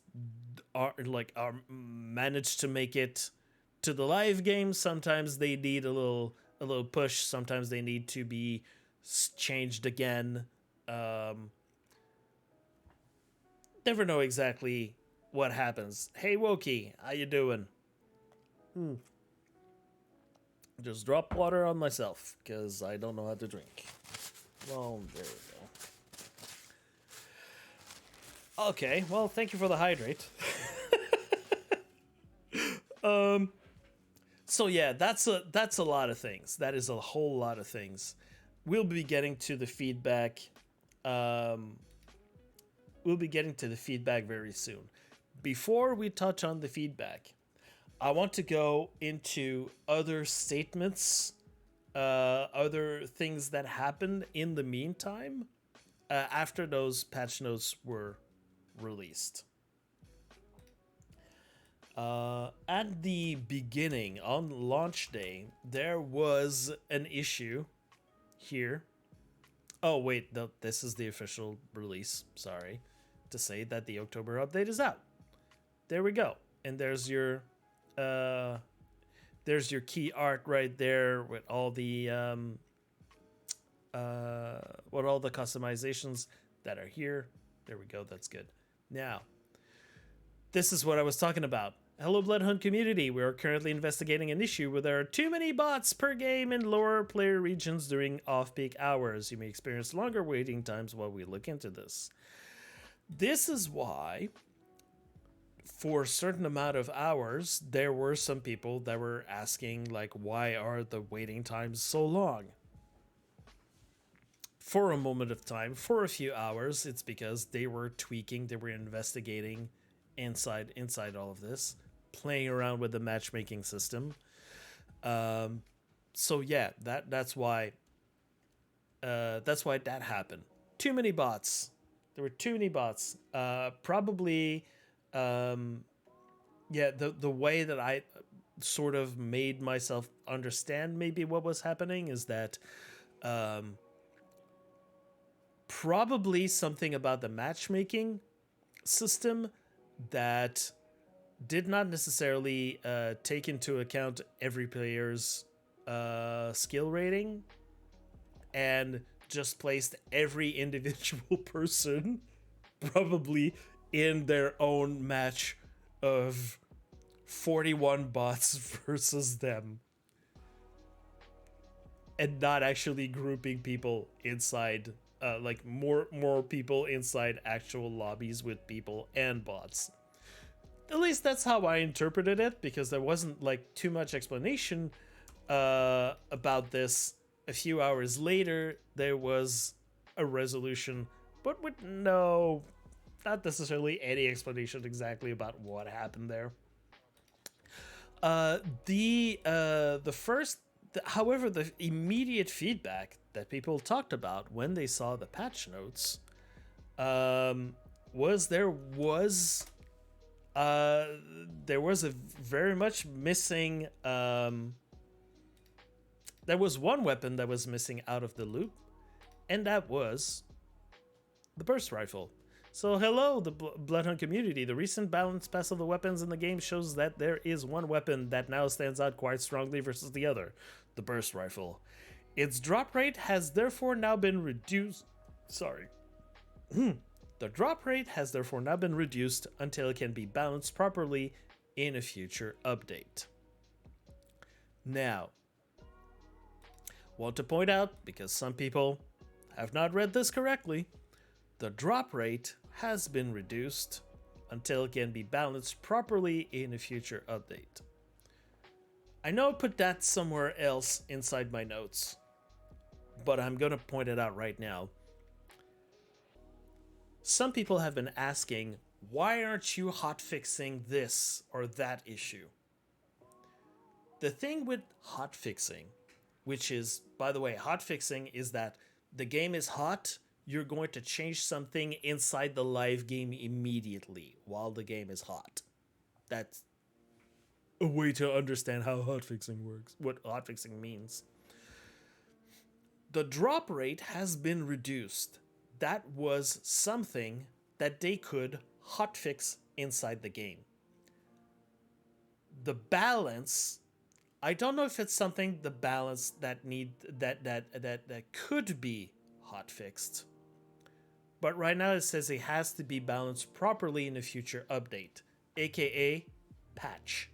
are managed to make it to the live game. Sometimes they need a little push. Sometimes they need to be changed again. Never know exactly what happens. Hey Wokey, how you doing? Just drop water on myself because I don't know how to drink. Well, there we go. Okay, well, thank you for the hydrate. So yeah, that's a lot of things. That is a whole lot of things. We'll be getting to the feedback. Um, we'll be getting to the feedback very soon. Before we touch on the feedback, I want to go into other statements, other things that happened in the meantime after those patch notes were released. At the beginning, on launch day, there was an issue here. Oh, wait, no, this is the official release. Sorry. To say that the October update is out. There we go. And uh, there's your key art right there with all the customizations that are here. There we go. That's good. Now, this is what I was talking about. Hello, Bloodhunt community. We are currently investigating an issue where there are too many bots per game in lower player regions during off-peak hours. You may experience longer waiting times while we look into this. This is why, for a certain amount of hours, there were some people that were asking, like, why are the waiting times so long? For a moment of time, for a few hours, it's because they were tweaking, they were investigating inside all of this, playing around with the matchmaking system. So yeah, that's why that happened. Too many bots. There were too many bots. Probably, yeah. The way that I sort of made myself understand maybe what was happening is that, probably something about the matchmaking system that did not necessarily take into account every player's skill rating and just placed every individual person probably in their own match of 41 bots versus them, and not actually grouping people inside like more people inside actual lobbies with people and bots. At least that's how I interpreted it, because there wasn't like too much explanation about this. A few hours later, there was a resolution, but with not necessarily any explanation exactly about what happened there. However, the immediate feedback that people talked about when they saw the patch notes was there was a very much missing. There was one weapon that was missing out of the loop, and that was the burst rifle. So hello, the Bloodhunt community. The recent balance pass of the weapons in the game shows that there is one weapon that now stands out quite strongly versus the other, the burst rifle. Its drop rate has therefore now been reduced. Sorry. The drop rate has therefore now been reduced until it can be balanced properly in a future update. Now, want to point out, because some people have not read this correctly, the drop rate has been reduced until it can be balanced properly in a future update. I know I put that somewhere else inside my notes, but I'm going to point it out right now. Some people have been asking, why aren't you hotfixing this or that issue? The thing with hotfixing, which is, by the way, hotfixing is that the game is hot, you're going to change something inside the live game immediately while the game is hot. That's a way to understand how hotfixing works, what hotfixing means. The drop rate has been reduced. That was something that they could hotfix inside the game. The balance, I don't know if it's something, the balance that could be hotfixed. But right now it says it has to be balanced properly in a future update, aka patch.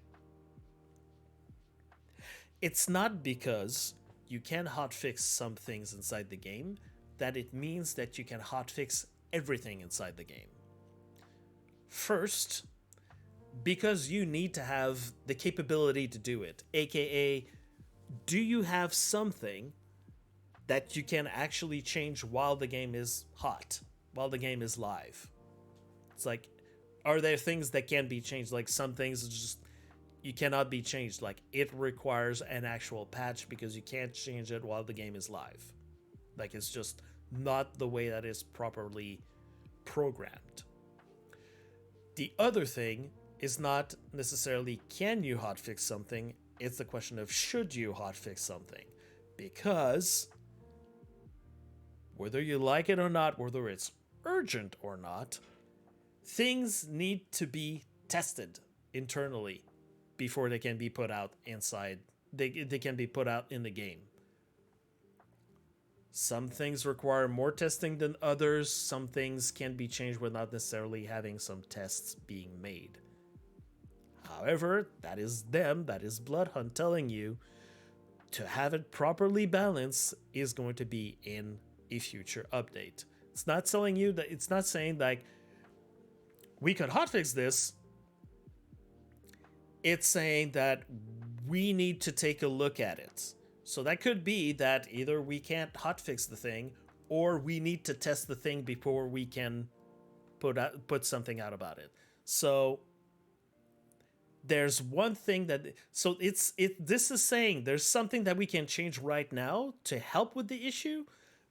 It's not because you can hotfix some things inside the game that it means that you can hotfix everything inside the game. First, because you need to have the capability to do it, aka, do you have something that you can actually change while the game is hot, while the game is live? It's like, are there things that can be changed? Like some things just you cannot be changed. Like it requires an actual patch because you can't change it while the game is live. Like it's just not the way that is properly programmed. The other thing is not necessarily can you hotfix something, it's the question of should you hotfix something. Because whether you like it or not, whether it's urgent or not, things need to be tested internally before they can be put out inside. They can be put out in the game. Some things require more testing than others. Some things can be changed without necessarily having some tests being made. However, that is Bloodhunt telling you to have it properly balanced is going to be in a future update. It's not telling you that, it's not saying like we could hotfix this. It's saying that we need to take a look at it. So that could be that either we can't hotfix the thing, or we need to test the thing before we can put something out about it. So there's one thing that, so this is saying there's something that we can change right now to help with the issue,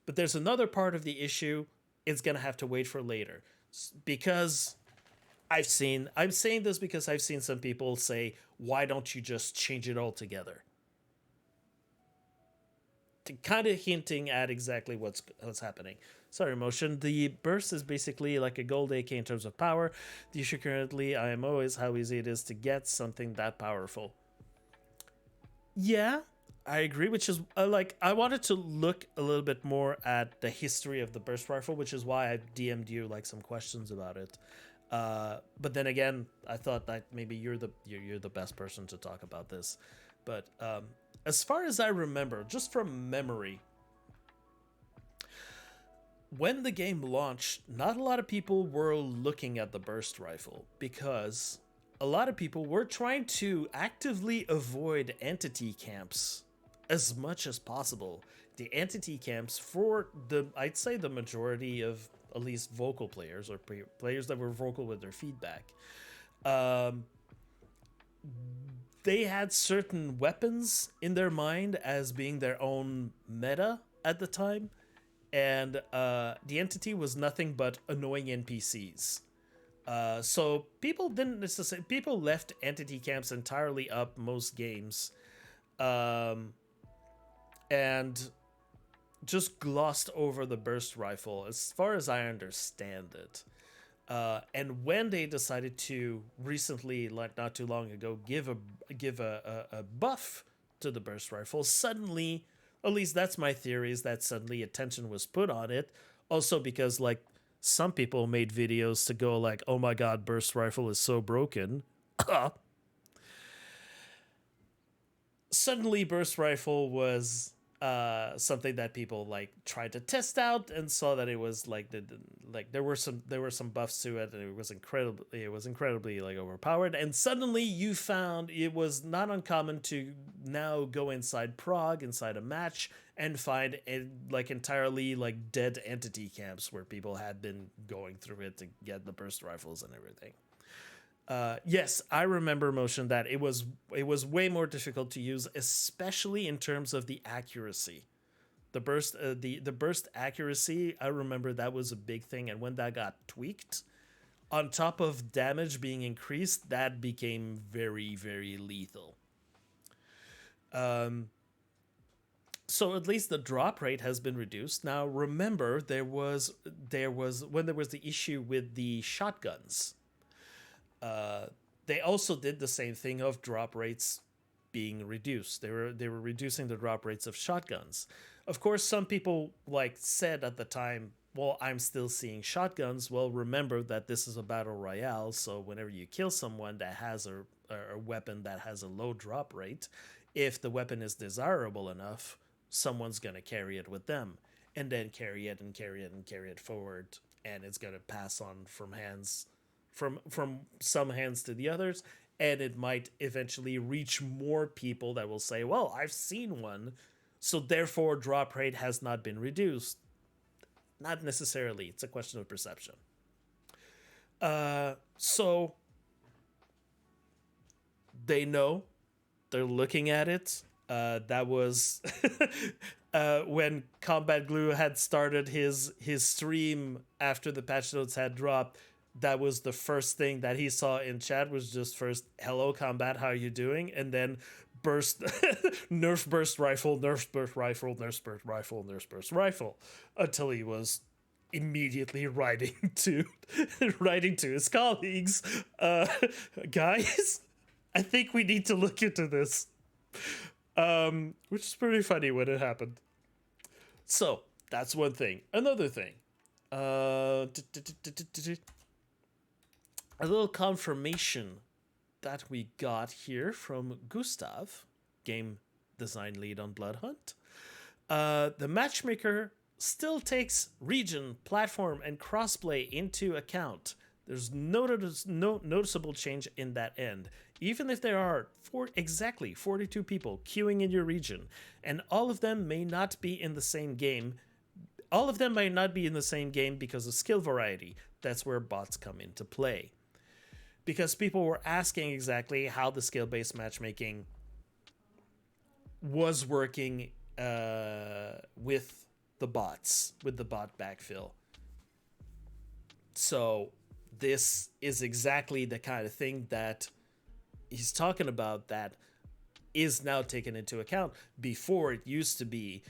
but there's another part of the issue it's gonna have to wait for later. Because I'm saying this because I've seen some people say, why don't you just change it all together? Kind of hinting at exactly what's happening. Sorry, Motion. The burst is basically like a gold AK in terms of power. The issue currently, IMO, is how easy it is to get something that powerful. Yeah, I agree, which is like, I wanted to look a little bit more at the history of the burst rifle, which is why I DM'd you like some questions about it. But then again, I thought that maybe you're the best person to talk about this. But as far as I remember, just from memory, when the game launched, not a lot of people were looking at the burst rifle because a lot of people were trying to actively avoid entity camps as much as possible. The entity camps for I'd say the majority of at least vocal players or players that were vocal with their feedback, they had certain weapons in their mind as being their own meta at the time, and the entity was nothing but annoying NPCs. So people didn't necessarily, people left entity camps entirely up most games, and just glossed over the burst rifle as far as I understand it. And when they decided to recently, like not too long ago, give a buff to the burst rifle, suddenly, at least that's my theory, is that suddenly attention was put on it. Also because like some people made videos to go like, oh my god, burst rifle is so broken. Suddenly burst rifle was something that people like tried to test out and saw that it was like there were some buffs to it, and it was incredibly like overpowered. And suddenly you found it was not uncommon to now go inside inside a match, and find like entirely like dead entity camps where people had been going through it to get the burst rifles and everything. Yes, I remember, Motion, that it was way more difficult to use, especially in terms of the accuracy. The burst accuracy, I remember that was a big thing, and when that got tweaked, on top of damage being increased, that became very, very lethal. So at least the drop rate has been reduced. Now remember, there was when there was the issue with the shotguns. They also did the same thing of drop rates being reduced. They were reducing the drop rates of shotguns. Of course, some people like said at the time, well, I'm still seeing shotguns. Well, remember that this is a battle royale, so whenever you kill someone that has a weapon that has a low drop rate, if the weapon is desirable enough, someone's going to carry it with them, and then carry it and carry it and carry it forward, and it's going to pass on from hands from some hands to the others, and it might eventually reach more people that will say, "Well, I've seen one, so therefore drop rate has not been reduced." Not necessarily. It's a question of perception. So they know, they're looking at it. That was when Combat Glue had started his stream after the patch notes had dropped. That was the first thing that he saw in chat, was just first, "Hello Combat, how are you doing?" And then burst nerf burst rifle, nerf burst rifle, nerf burst rifle, nerf burst rifle, until he was immediately writing to his colleagues, "Guys, I think we need to look into this," which is pretty funny when it happened. So that's one thing. Another thing, a little confirmation that we got here from Gustav, game design lead on Bloodhunt. The matchmaker still takes region, platform, and crossplay into account. There's no noticeable change in that end. Even if there are exactly 42 people queuing in your region, and all of them may not be in the same game, because of skill variety. That's where bots come into play. Because people were asking exactly how the skill-based matchmaking was working with the bots, with the bot backfill. So this is exactly the kind of thing that he's talking about that is now taken into account. Before, it used to be,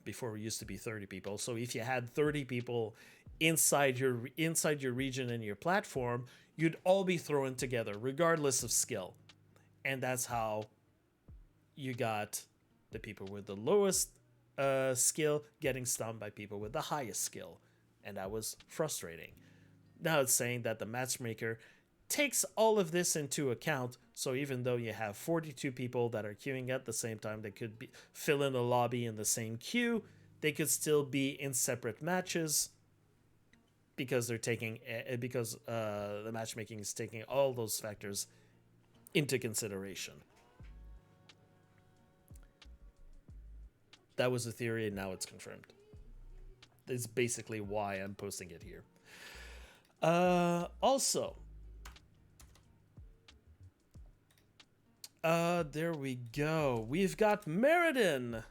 before it used to be 30 people. So if you had 30 people inside your region and your platform, you'd all be thrown together regardless of skill. And that's how you got the people with the lowest skill getting stunned by people with the highest skill. And that was frustrating. Now it's saying that the matchmaker takes all of this into account. So even though you have 42 people that are queuing at the same time, they could fill in a lobby in the same queue, they could still be in separate matches, because the matchmaking is taking all those factors into consideration. That was a theory, and now it's confirmed. That's basically why I'm posting it here. Also, there we go. We've got Meriden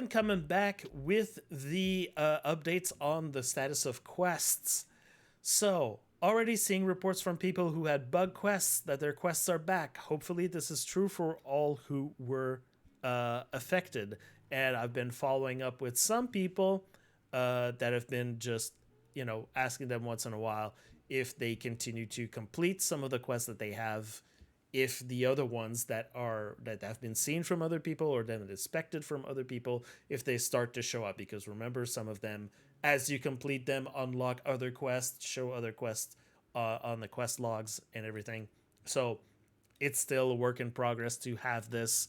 coming back with the updates on the status of quests. So, already seeing reports from people who had bug quests that their quests are back. Hopefully this is true for all who were affected. And I've been following up with some people that have been just, asking them once in a while if they continue to complete some of the quests that they have, if the other ones that have been seen from other people or that are expected from other people, if they start to show up. Because remember, some of them, as you complete them, unlock other quests, show other quests on the quest logs and everything. So it's still a work in progress to have this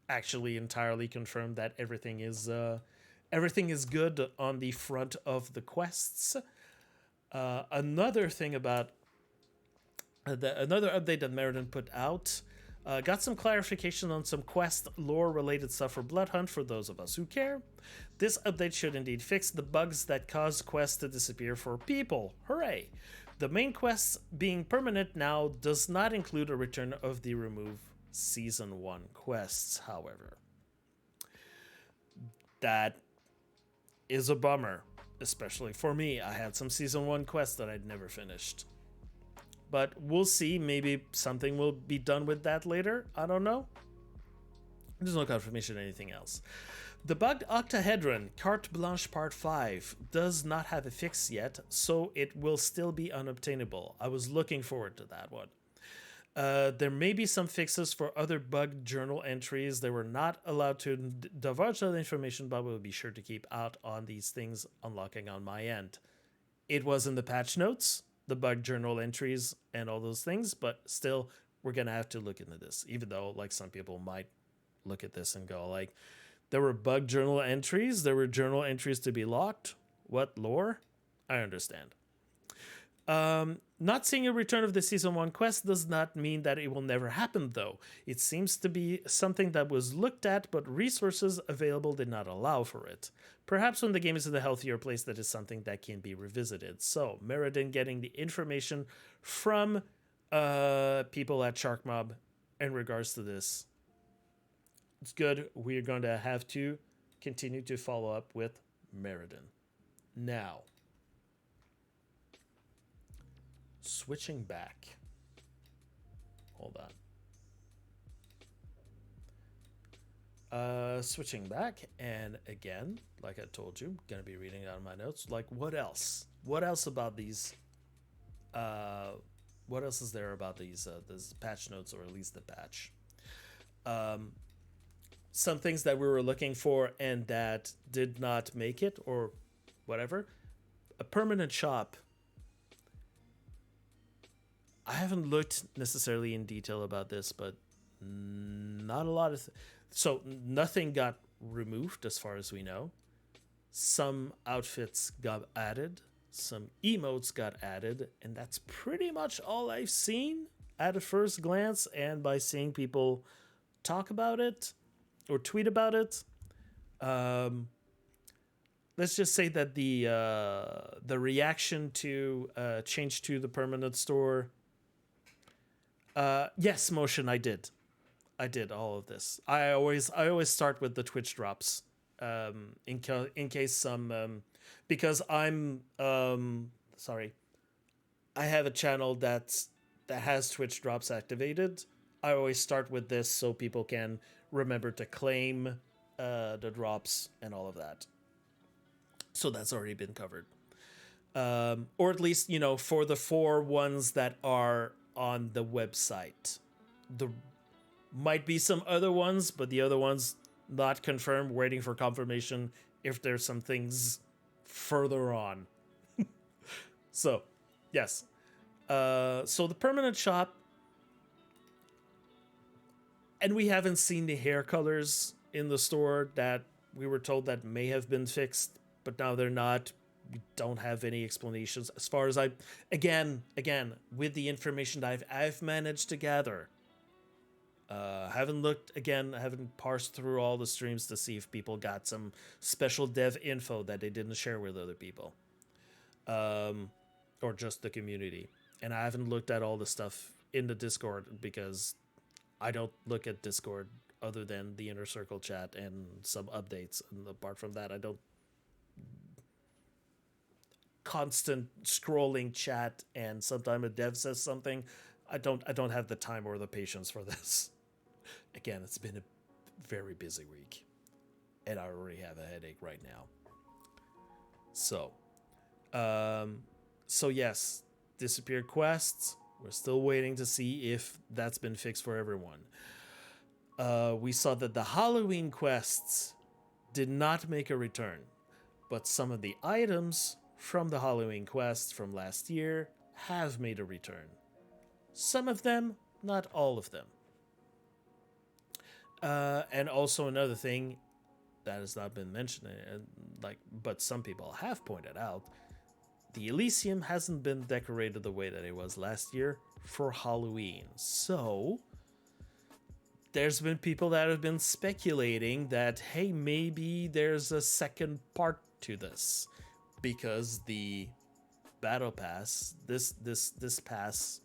actually entirely confirmed that everything is good on the front of the quests. Another thing about another update that Meriden put out, got some clarification on some quest lore related stuff for Bloodhunt for those of us who care. This update should indeed fix the bugs that cause quests to disappear for people. Hooray! The main quests being permanent now does not include a return of the remove Season 1 quests, however. That is a bummer, especially for me. I had some Season 1 quests that I'd never finished. But we'll see. Maybe something will be done with that later. I don't know. There's no confirmation of anything else. The bugged octahedron, Carte Blanche Part 5, does not have a fix yet, so it will still be unobtainable. I was looking forward to that one. There may be some fixes for other bugged journal entries. They were not allowed to divulge that information, but we'll be sure to keep out on these things unlocking on my end. It was in the patch notes, the bugged journal entries and all those things, but still, we're going to have to look into this, even though some people might look at this and go there were bugged journal entries, there were journal entries to be locked. What lore? I understand. Not seeing a return of the Season 1 quest does not mean that it will never happen, though. It seems to be something that was looked at, but resources available did not allow for it. Perhaps when the game is in a healthier place, that is something that can be revisited. So, Meriden getting the information from people at Sharkmob in regards to this. It's good. We're going to have to continue to follow up with Meriden. Now, switching back. Hold on. Switching back, and again, like I told you, gonna be reading out my notes. Like, what else? What else about these? What else is there about these patch notes, or at least the patch? Some things that we were looking for and that did not make it, or whatever. A permanent shop. I haven't looked necessarily in detail about this, but not a lot of... So nothing got removed as far as we know. Some outfits got added. Some emotes got added. And that's pretty much all I've seen at a first glance, and by seeing people talk about it or tweet about it. Let's just say that the reaction to change to the permanent store... yes, Motion, I did all of this. I always start with the Twitch drops, in case some, because I'm sorry, I have a channel that has Twitch drops activated. I always start with this so people can remember to claim the drops and all of that. So that's already been covered, or at least, you know, for the 4 ones that are on the website. The might be some other ones, but the other ones not confirmed, waiting for confirmation if there's some things further on. So, yes. So the permanent shop, and we haven't seen the hair colors in the store that we were told that may have been fixed, but now they're not. We don't have any explanations as far as again with the information that I've managed to gather. Haven't looked again. I haven't parsed through all the streams to see if people got some special dev info that they didn't share with other people, or just the community. And I haven't looked at all the stuff in the Discord because I don't look at Discord other than the inner circle chat and some updates. And apart from that, I don't constant scrolling chat, and sometimes a dev says something. I don't have the time or the patience for this. Again, it's been a very busy week, and I already have a headache right now. So yes, disappeared quests. We're still waiting to see if that's been fixed for everyone. We saw that the Halloween quests did not make a return, but some of the items from the Halloween quests from last year have made a return. Some of them, not all of them. And also another thing that has not been mentioned, but some people have pointed out, the Elysium hasn't been decorated the way that it was last year for Halloween. So there's been people that have been speculating that, hey, maybe there's a second part to this, because the battle pass, this pass,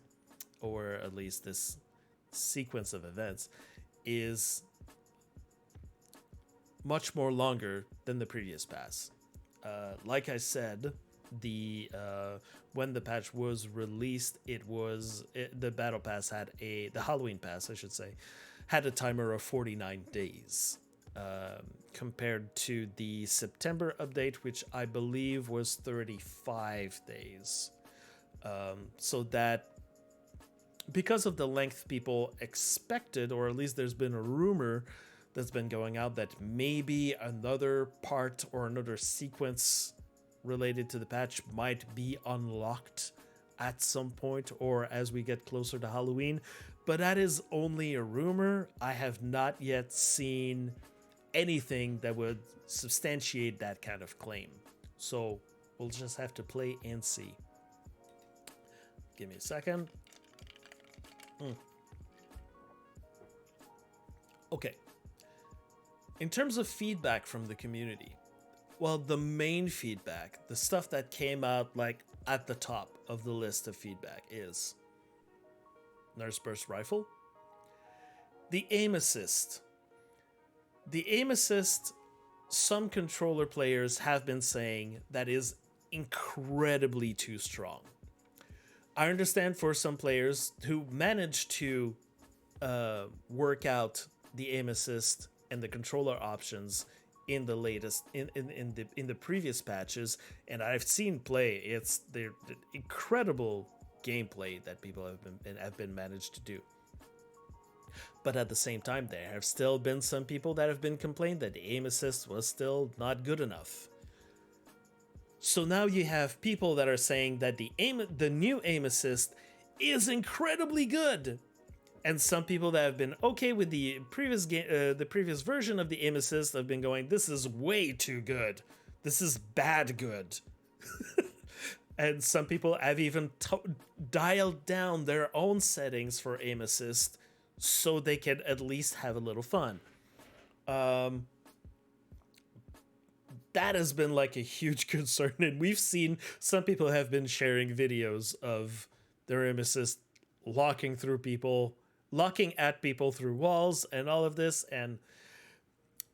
or at least this sequence of events, is much more longer than the previous pass. Like I said, when the patch was released, the battle pass had the Halloween pass, I should say, had a timer of 49 days. Compared to the September update, which I believe was 35 days. So that, because of the length people expected, or at least there's been a rumor that's been going out that maybe another part or another sequence related to the patch might be unlocked at some point or as we get closer to Halloween. But that is only a rumor. I have not yet seen anything that would substantiate that kind of claim. So we'll just have to play and see. Give me a second. Okay. In terms of feedback from the community, well, the main feedback, the stuff that came out like at the top of the list of feedback is Nurse Burst Rifle, the aim assist. The aim assist, some controller players have been saying that is incredibly too strong. I understand for some players who managed to work out the aim assist and the controller options in the latest in the previous patches, and I've seen play. It's the incredible gameplay that people have been managed to do. But at the same time, there have still been some people that have been complained that the aim assist was still not good enough. So now you have people that are saying that the new aim assist is incredibly good, and some people that have been okay with the previous game, the previous version of the aim assist, have been going, "This is way too good. This is bad good." And some people have even dialed down their own settings for aim assist so they can at least have a little fun. That has been like a huge concern, and we've seen some people have been sharing videos of their aim assist locking at people through walls and all of this, and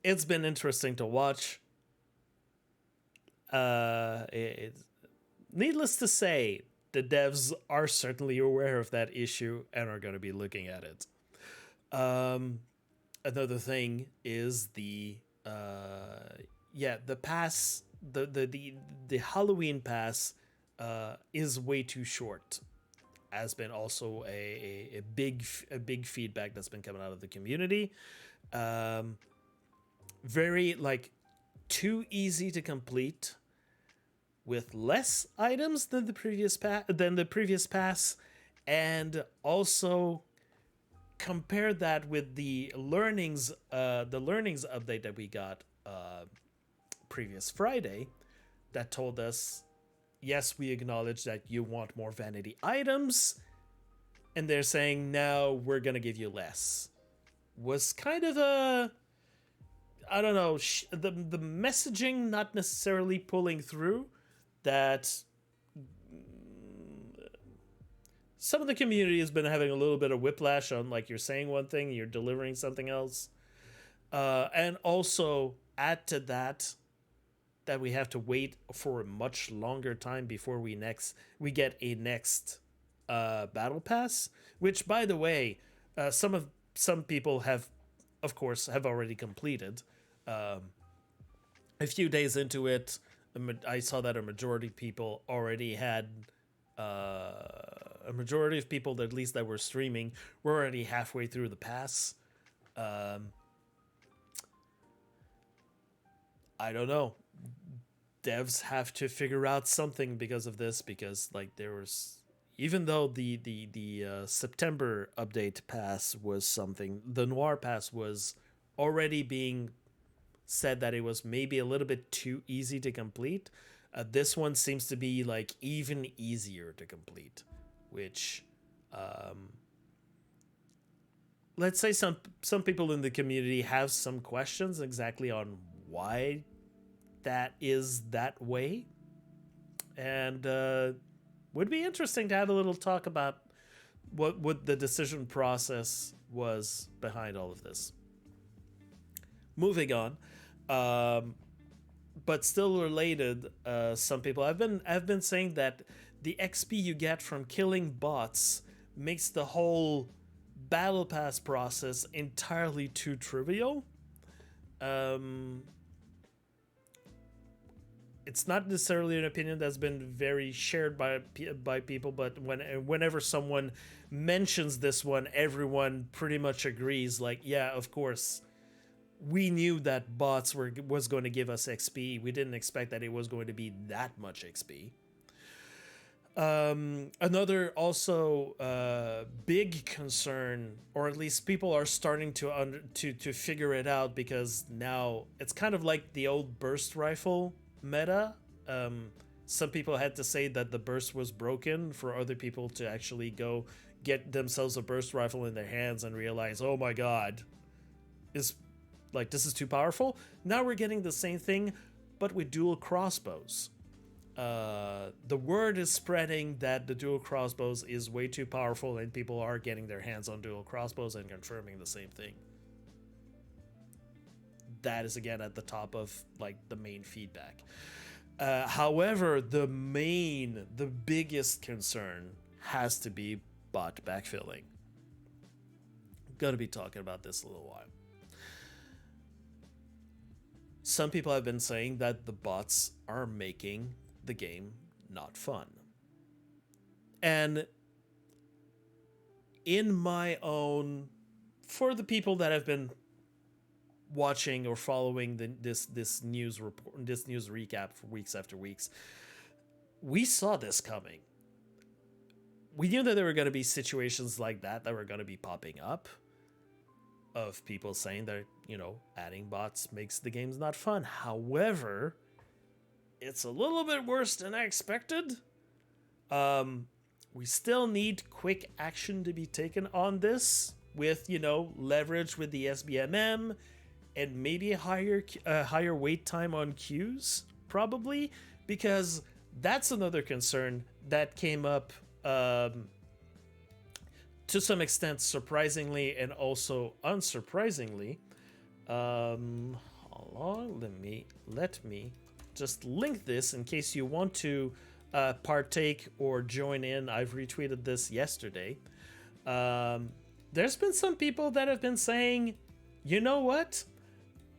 it's been interesting to watch. Needless to say, the devs are certainly aware of that issue and are going to be looking at it. Another thing is the pass, the Halloween pass is way too short. Has been also a big feedback that's been coming out of the community. Very like too easy to complete, with less items than the previous pass, and also compare that with the learnings update that we got previous Friday, that told us, yes, we acknowledge that you want more vanity items, and they're saying now we're gonna give you less. Was kind of a, I don't know, the messaging not necessarily pulling through. That some of the community has been having a little bit of whiplash on, like, you're saying one thing, you're delivering something else, and also add to that we have to wait for a much longer time before we get a next battle pass, which, by the way, some people have already completed. A few days into it, I saw that a majority of people already had, a majority of people, at least that were streaming, were already halfway through the pass. I don't know. Devs have to figure out something because of this, because like there was, even though the September update pass was something, the Noir pass was already being said that it was maybe a little bit too easy to complete. This one seems to be like even easier to complete, which let's say some people in the community have some questions exactly on why that is that way, and would be interesting to have a little talk about what the decision process was behind all of this. Moving on, but still related, some people have been saying that the XP you get from killing bots makes the whole battle pass process entirely too trivial. It's not necessarily an opinion that's been very shared by people, but whenever someone mentions this one, everyone pretty much agrees. Like, yeah, of course, we knew that bots was going to give us XP. We didn't expect that it was going to be that much XP. Another also big concern, or at least people are starting to figure it out, because now it's kind of like the old burst rifle meta. Some people had to say that the burst was broken for other people to actually go get themselves a burst rifle in their hands and realize, oh my god, is like this is too powerful. Now we're getting the same thing, but with dual crossbows. The word is spreading that the dual crossbows is way too powerful, and people are getting their hands on dual crossbows and confirming the same thing. That is again at the top of like the main feedback. However, the biggest concern has to be bot backfilling. Gonna be talking about this a little while. Some people have been saying that the bots are making the game not fun. And in my own, for the people that have been watching or following this news report, this news recap for weeks after weeks, we saw this coming. We knew that there were going to be situations like that were going to be popping up, of people saying that, you know, adding bots makes the games not fun. However, it's a little bit worse than I expected. We still need quick action to be taken on this with, you know, leverage with the SBMM and maybe a higher wait time on queues, probably, because that's another concern that came up to some extent, surprisingly and also unsurprisingly. Hold on, let me just link this in case you want to partake or join in. I've retweeted this yesterday. There's been some people that have been saying, you know what?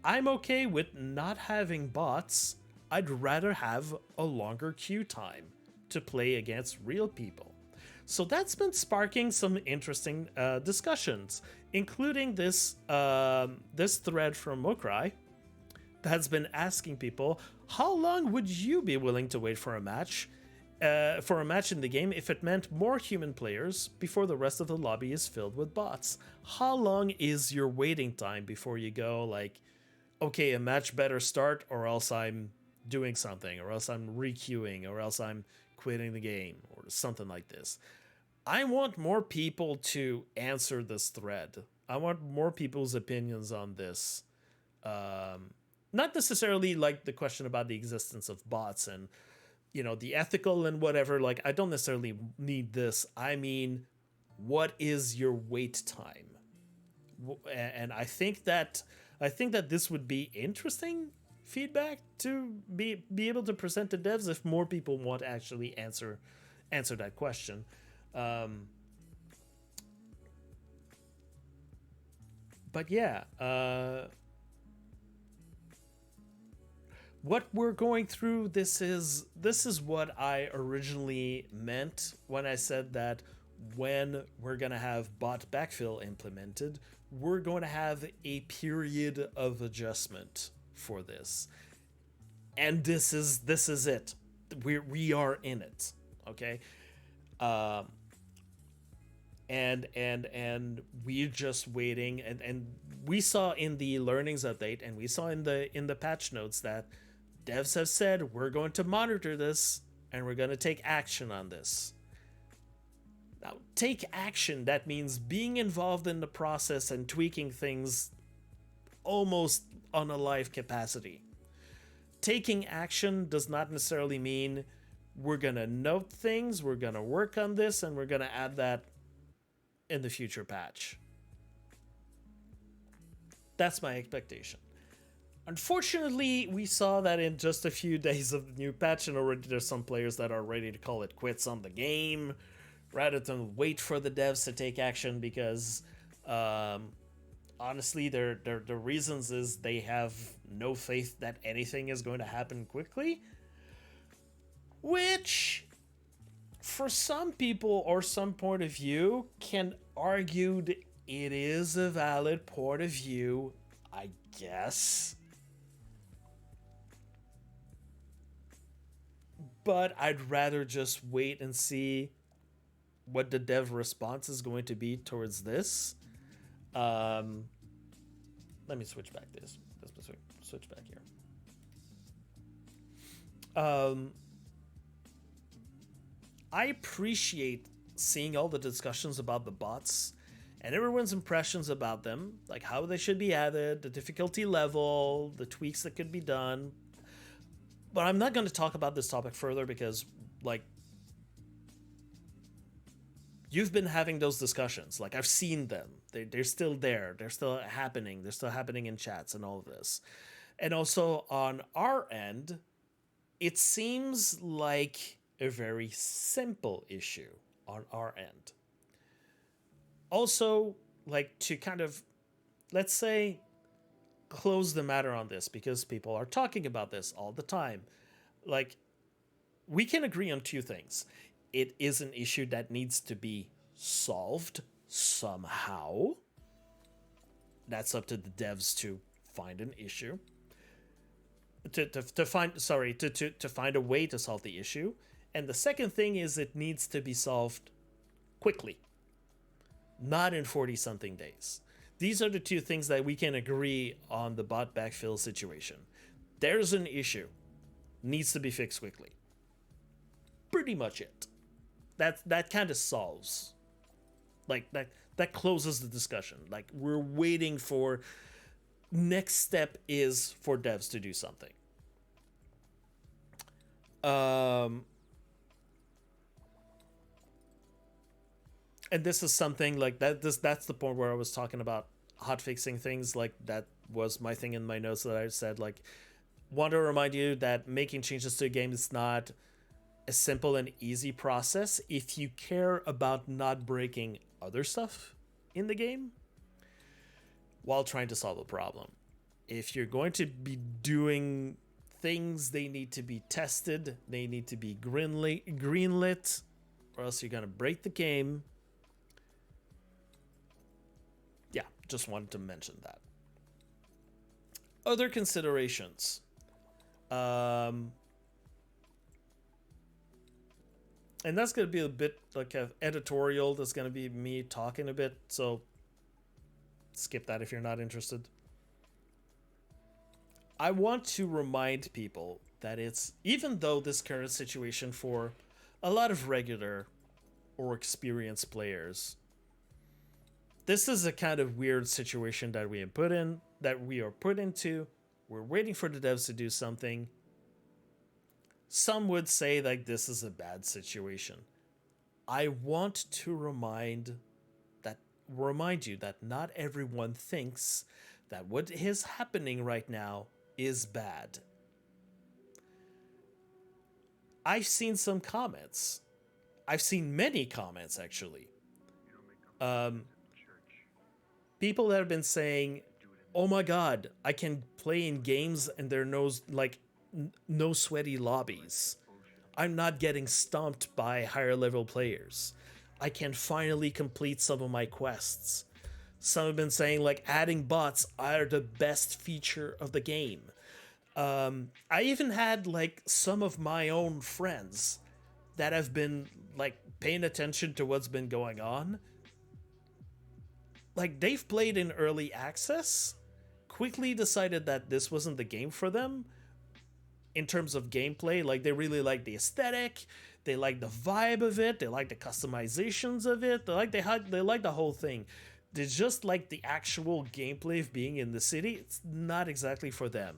I'm okay with not having bots. I'd rather have a longer queue time to play against real people. So that's been sparking some interesting discussions, including this thread from Mokrai that's been asking people, how long would you be willing to wait for a match in the game if it meant more human players before the rest of the lobby is filled with bots? How long is your waiting time before you go like, okay, a match better start or else I'm doing something, or else I'm requeuing, or else I'm quitting the game, or something like this. I want more people to answer this thread. I want more people's opinions on this. Not necessarily like the question about the existence of bots and, you know, the ethical and whatever. Like, I don't necessarily need this. I mean, what is your wait time? And I think that this would be interesting feedback to be able to present to devs if more people want to actually answer that question. But yeah, what we're going through, this is what I originally meant when I said that when we're gonna have bot backfill implemented, we're going to have a period of adjustment for this. And this is it. We are in it. Okay. And we're just waiting, and we saw in the learnings update, and we saw in the patch notes that devs have said we're going to monitor this and we're going to take action on this. Now, take action, that means being involved in the process and tweaking things almost on a live capacity. Taking action does not necessarily mean we're going to note things, we're going to work on this, and we're going to add that in the future patch. That's my expectation. Unfortunately, we saw that in just a few days of the new patch, and already there's some players that are ready to call it quits on the game rather than wait for the devs to take action, because honestly, the reasons is they have no faith that anything is going to happen quickly, which for some people or some point of view can argue that it is a valid point of view, I guess. But I'd rather just wait and see what the dev response is going to be towards this. Let me switch back this. Let's switch back here. I appreciate seeing all the discussions about the bots and everyone's impressions about them, like how they should be added, the difficulty level, the tweaks that could be done. But I'm not going to talk about this topic further because, like, you've been having those discussions. Like, I've seen them. They're still there. They're still happening. They're still happening in chats and all of this. And also on our end, it seems like a very simple issue on our end. Also, like, to kind of, let's say, close the matter on this because people are talking about this all the time. Like, we can agree on two things. It is an issue that needs to be solved somehow. That's up to the devs to find an issue. To find a way to solve the issue. And the second thing is it needs to be solved quickly. Not in 40-something days. These are the two things that we can agree on the bot backfill situation. There's an issue. Needs to be fixed quickly. Pretty much it. That kind of solves. Like, that closes the discussion. Like, we're waiting for... Next step is for devs to do something. And this is something like that. That's the point where I was talking about hot fixing things. Like, that was my thing in my notes that I said, like, want to remind you that making changes to a game is not a simple and easy process if you care about not breaking other stuff in the game while trying to solve a problem. If you're going to be doing things, they need to be tested, they need to be greenlit, or else you're going to break the game. Yeah, just wanted to mention that. Other considerations. And that's going to be a bit like an editorial. That's going to be me talking a bit. So skip that if you're not interested. I want to remind people that it's, even though this current situation for a lot of regular or experienced players, this is a kind of weird situation that we are put into. We're waiting for the devs to do something. Some would say like this is a bad situation. I want to remind you that not everyone thinks that what is happening right now is bad. I've seen some comments. I've seen many comments actually. People that have been saying, "Oh my god, I can play in games and there are no sweaty lobbies. I'm not getting stomped by higher level players. I can finally complete some of my quests." Some have been saying like adding bots are the best feature of the game. I even had like some of my own friends that have been like paying attention to what's been going on. Like they've played in early access, quickly decided that this wasn't the game for them in terms of gameplay. Like they really like the aesthetic, they like the vibe of it, they like the customizations of it, they like the whole thing. They just like the actual gameplay of being in the city. It's not exactly for them.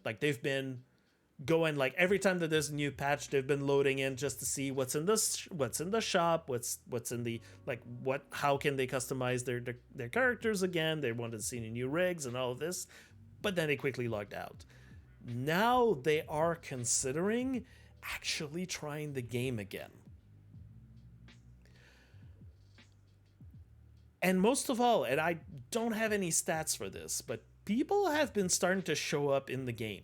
Like they've been going like every time that there's a new patch, they've been loading in just to see what's in the shop, what's in the how can they customize their characters again. They wanted to see new rigs and all of this, but then they quickly logged out. Now they are considering actually trying the game again. And most of all, and I don't have any stats for this, but people have been starting to show up in the game.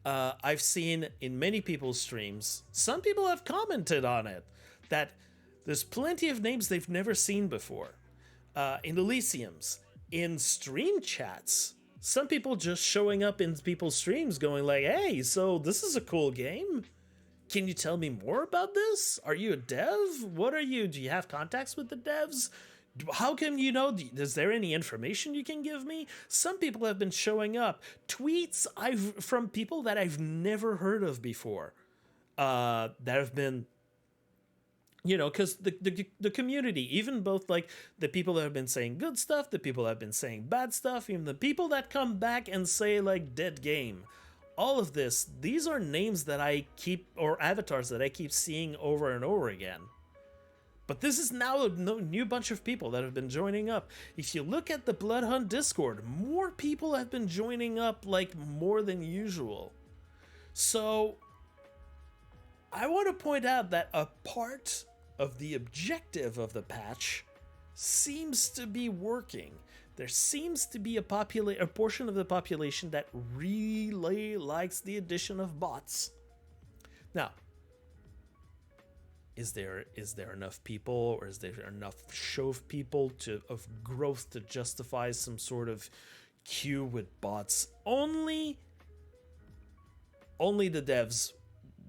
I've seen in many people's streams, some people have commented on it, that there's plenty of names they've never seen before. In Elysiums, in stream chats, some people just showing up in people's streams going like, "Hey, so this is a cool game. Can you tell me more about this? Are you a dev? What are you? Do you have contacts with the devs? How can you know? Is there any information you can give me?" Some people have been showing up. Tweets from people that I've never heard of before. that have been, because the community, even both like the people that have been saying good stuff, the people that have been saying bad stuff, even the people that come back and say like dead game, all of this, these are names that I keep, or avatars that I keep seeing over and over again. But this is now a new bunch of people that have been joining up. If you look at the Bloodhunt Discord, more people have been joining up, like more than usual. So I want to point out that a part of the objective of the patch seems to be working. There seems to be a portion of the population that really likes the addition of bots. Now, is there enough people, or is there enough show of people of growth to justify some sort of queue with bots? Only the devs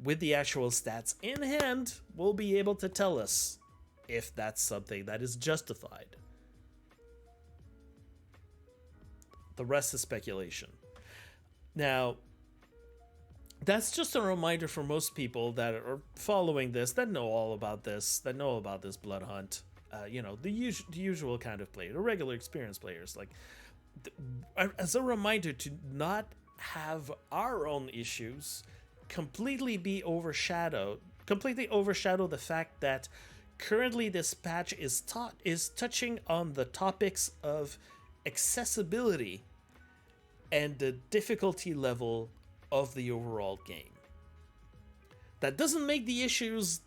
with the actual stats in hand will be able to tell us if that's something that is justified. The rest is speculation. Now, that's just a reminder for most people that are following this, that know all about this, that know about this Bloodhunt. The usual kind of player, the regular experienced players. Like, as a reminder to not have our own issues completely overshadow the fact that currently this patch is touching on the topics of accessibility and the difficulty level of the overall game. That doesn't make the issues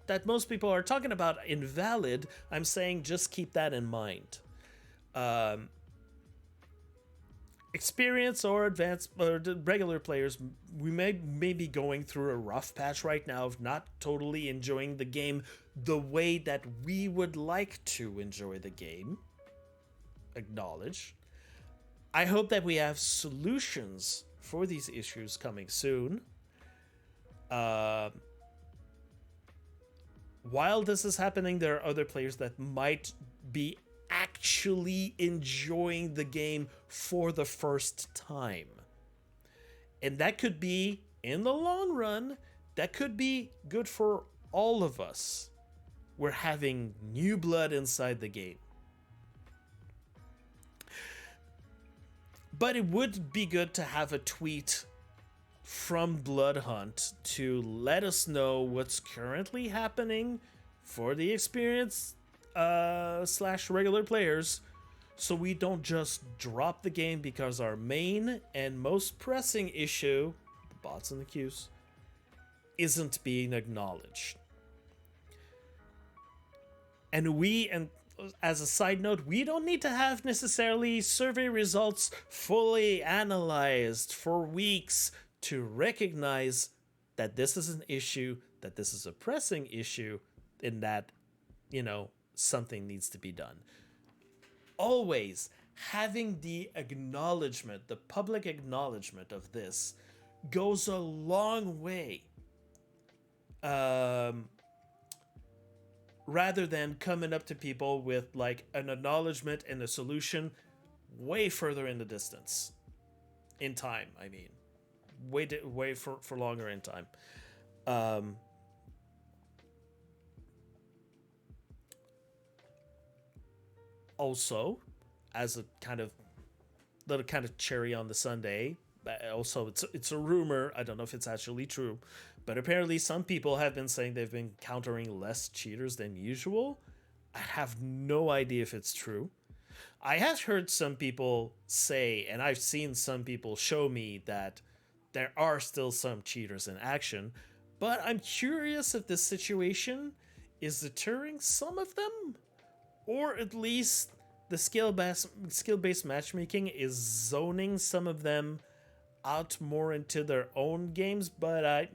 that most people are talking about invalid. I'm saying just keep that in mind. Experienced or advanced or regular players, we may be going through a rough patch right now of not totally enjoying the game the way that we would like to enjoy the game. Acknowledge. I hope that we have solutions for these issues coming soon. While this is happening, there are other players that might be actually enjoying the game for the first time. And that could be, in the long run, that could be good for all of us. We're having new blood inside the game. But it would be good to have a tweet from Bloodhunt to let us know what's currently happening for the experienced / regular players, so we don't just drop the game because our main and most pressing issue, the bots and the queues, isn't being acknowledged. And as a side note, we don't need to have necessarily survey results fully analyzed for weeks to recognize that this is an issue, that this is a pressing issue, and that, something needs to be done. Always having the acknowledgement, the public acknowledgement of this goes a long way. Rather than coming up to people with like an acknowledgement and a solution way further in the distance. In time, I mean. Way for longer in time. Also, as a little cherry on the sundae, also it's a rumor, I don't know if it's actually true, but apparently some people have been saying they've been encountering less cheaters than usual. I have no idea if it's true. I have heard some people say, and I've seen some people show me, that there are still some cheaters in action, but I'm curious if this situation is deterring some of them, or at least the skill-based matchmaking is zoning some of them out more into their own games. But I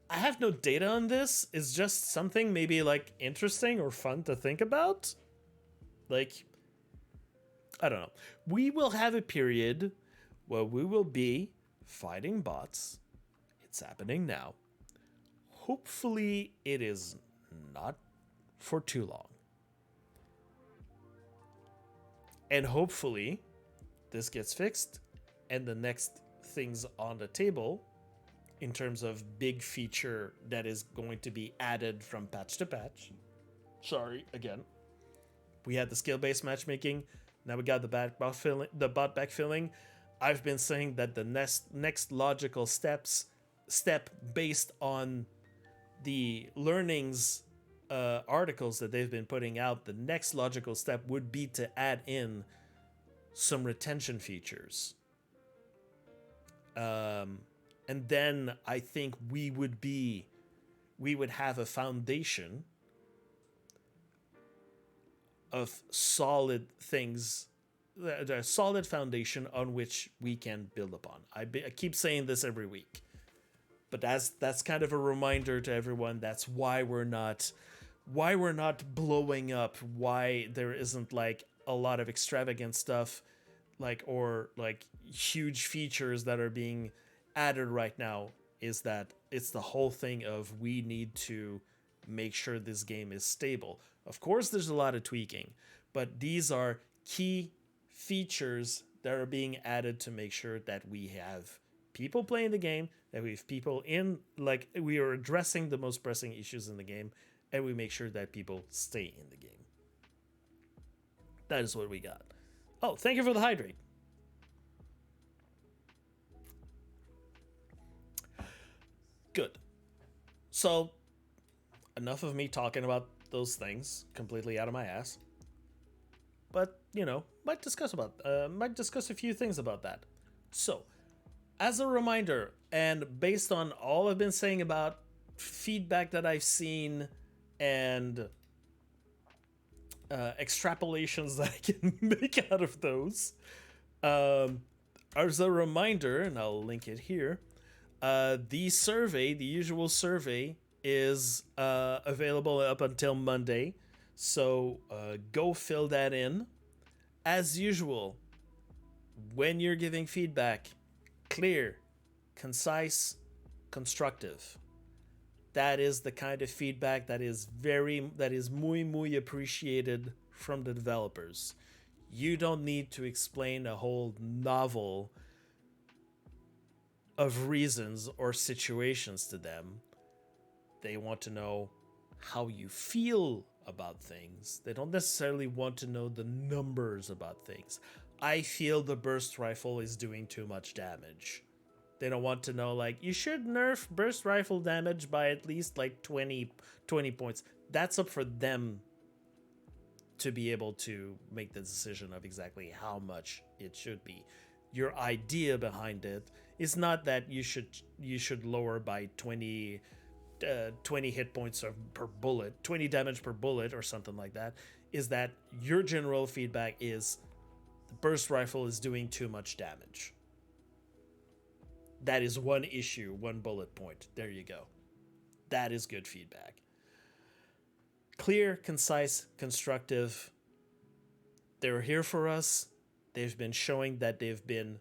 have no data on this. It's just something maybe like interesting or fun to think about. Like, I don't know. We will have a period where we will be fighting bots. It's happening now. Hopefully it is not for too long. And hopefully this gets fixed and the next things on the table in terms of big feature that is going to be added from patch to patch. Sorry, again. We had the skill-based matchmaking. Now we got the bot backfilling. I've been saying that the next logical step based on the learnings articles that they've been putting out, the next logical step would be to add in some retention features. And then I think we would have a foundation of solid things, a solid foundation on which we can build upon. I keep saying this every week, but that's kind of a reminder to everyone. That's why we're not blowing up. Why there isn't like a lot of extravagant stuff, or huge features that are being added right now. Is that it's the whole thing of we need to make sure this game is stable. Of course, there's a lot of tweaking, but these are key features that are being added to make sure that we have people playing the game, that we have people in, we are addressing the most pressing issues in the game, and we make sure that people stay in the game. That is what we got. Oh, thank you for the hydrate. Good. So, enough of me talking about those things completely out of my ass. But, might discuss a few things about that. So, as a reminder, and based on all I've been saying about feedback that I've seen and extrapolations that I can make out of those, as a reminder, and I'll link it here, the usual survey, is available up until Monday, so go fill that in. As usual, when you're giving feedback, clear, concise, constructive. That is the kind of feedback that is muy appreciated from the developers. You don't need to explain a whole novel of reasons or situations to them. They want to know how you feel about things. They don't necessarily want to know the numbers about things. I feel the burst rifle is doing too much damage. They don't want to know, you should nerf burst rifle damage by at least 20 points. That's up for them to be able to make the decision of exactly how much it should be. Your idea behind it is not that you should lower by 20 hit points per bullet, 20 damage per bullet or something like that. Is that your general feedback is the burst rifle is doing too much damage. That is one issue, one bullet point. There you go. That is good feedback. Clear, concise, constructive. They're here for us. They've been showing that they've been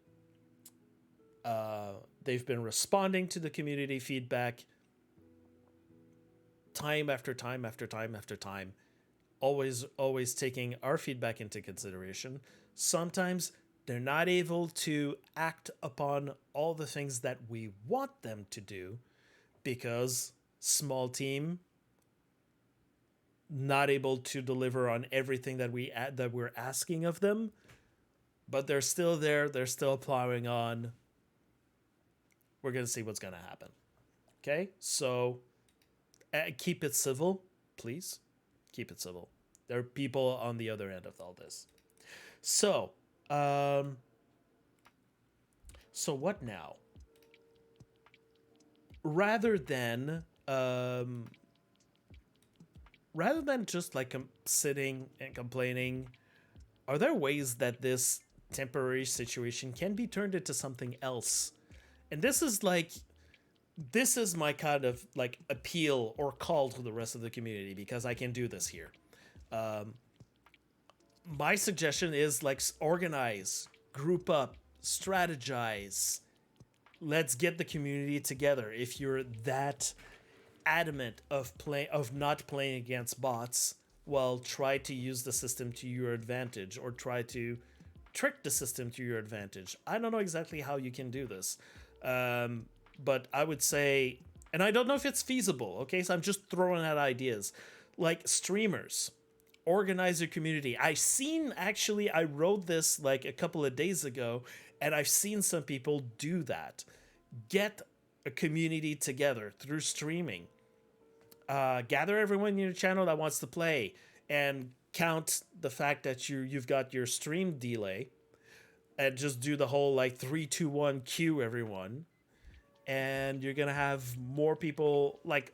responding to the community feedback time after time after time after time, always taking our feedback into consideration. Sometimes they're not able to act upon all the things that we want them to do because small team, not able to deliver on everything that we're asking of them, but they're still there. They're still plowing on. We're going to see what's going to happen. Okay? So keep it civil, please. Keep it civil. There are people on the other end of all this. So what now? Rather than just sitting and complaining, are there ways that this temporary situation can be turned into something else? And this is my kind of appeal or call to the rest of the community, because I can do this here. My suggestion is organize, group up, strategize. Let's get the community together. If you're that adamant of not playing against bots, well, try to use the system to your advantage, or try to trick the system to your advantage. I don't know exactly how you can do this. but I would say, and I don't know if it's feasible, okay? So I'm just throwing out ideas. Like streamers, organize your community. I wrote this like a couple of days ago, and I've seen some people do that. Get a community together through streaming. Gather everyone in your channel that wants to play, and count the fact that you've got your stream delay, and just do the whole like 3, 2, 1 queue everyone, and you're gonna have more people. Like,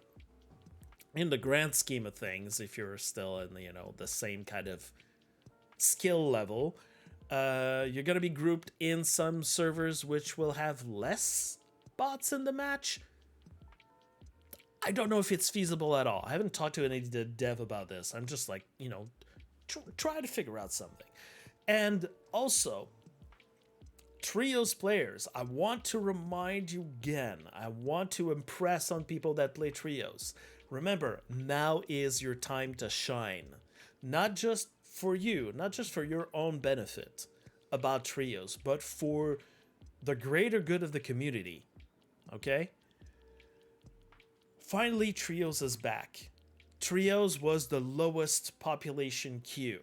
in the grand scheme of things, if you're still in the same kind of skill level, you're gonna be grouped in some servers which will have less bots in the match. I don't know if it's feasible at all. I haven't talked to any dev about this. I'm just like, try to figure out something. And also, trios players, I want to remind you again, I want to impress on people that play trios. Remember, now is your time to shine. Not just for you, not just for your own benefit about trios, but for the greater good of the community. Okay? Finally, trios is back. Trios was the lowest population queue.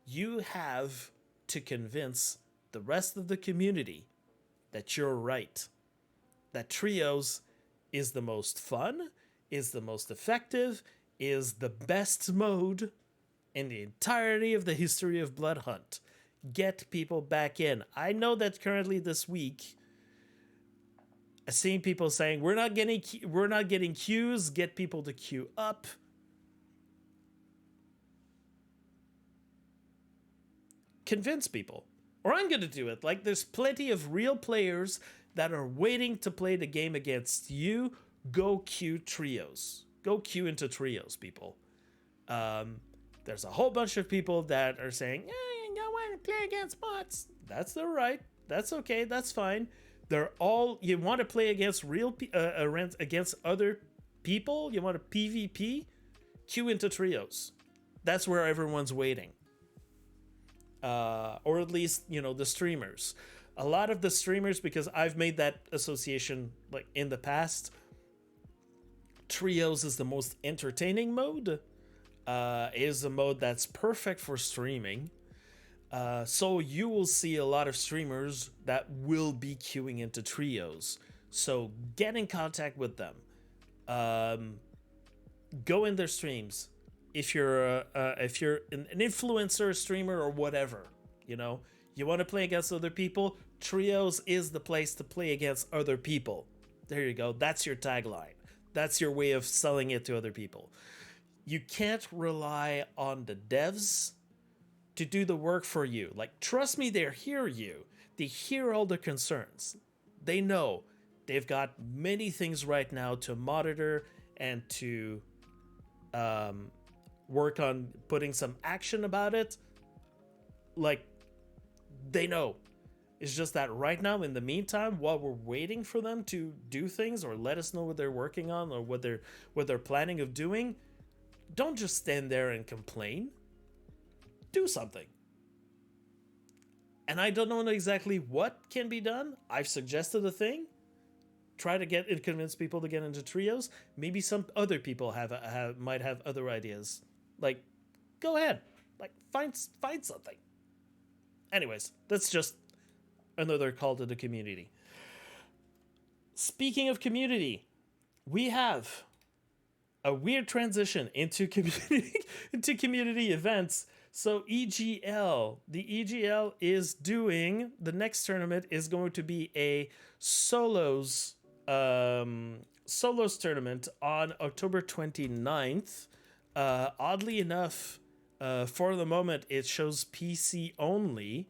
You have to convince the rest of the community that you're right. That trios is the most fun, is the most effective, is the best mode in the entirety of the history of Bloodhunt. Get people back in. I know that currently this week, I've seen people saying we're not getting queues. Get people to queue up. Convince people, or I'm gonna do it. Like, there's plenty of real players that are waiting to play the game against you. Go queue trios. Go queue into trios, people. There's a whole bunch of people that are saying, I don't want to play against bots. That's their right. That's okay. That's fine. You want to play against against other people? You want to PvP? Queue into trios. That's where everyone's waiting. Or at least, the streamers. A lot of the streamers, because I've made that association like in the past, trios is the most entertaining mode. Is a mode that's perfect for streaming. So you will see a lot of streamers that will be queuing into trios. So get in contact with them. Go in their streams. If you're an influencer, streamer, or whatever, you want to play against other people, trios is the place to play against other people. There you go. That's your tagline. That's your way of selling it to other people. You can't rely on the devs to do the work for you. Like, trust me, they hear you. They hear all the concerns. They know they've got many things right now to monitor and to work on putting some action about it. Like, they know. It's just that right now, in the meantime, while we're waiting for them to do things or let us know what they're working on or what they're planning of doing, don't just stand there and complain. Do something. And I don't know exactly what can be done. I've suggested a thing. Try to convince people to get into trios. Maybe some other people might have other ideas. Like, go ahead. Like, find something. Anyways, that's just another call to the community. Speaking of community, we have a weird transition into community events. So EGL, the EGL is doing, the next tournament is going to be a solos tournament on October 29th. Oddly enough, for the moment, it shows PC only.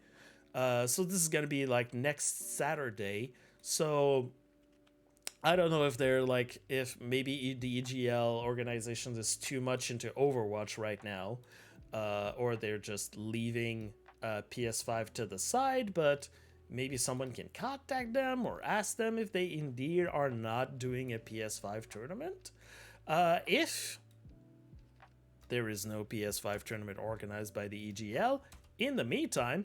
So this is going to be like next Saturday. So I don't know if maybe the EGL organization is too much into Overwatch right now. Or they're just leaving PS5 to the side, but maybe someone can contact them or ask them if they indeed are not doing a PS5 tournament. If there is no PS5 tournament organized by the EGL, in the meantime,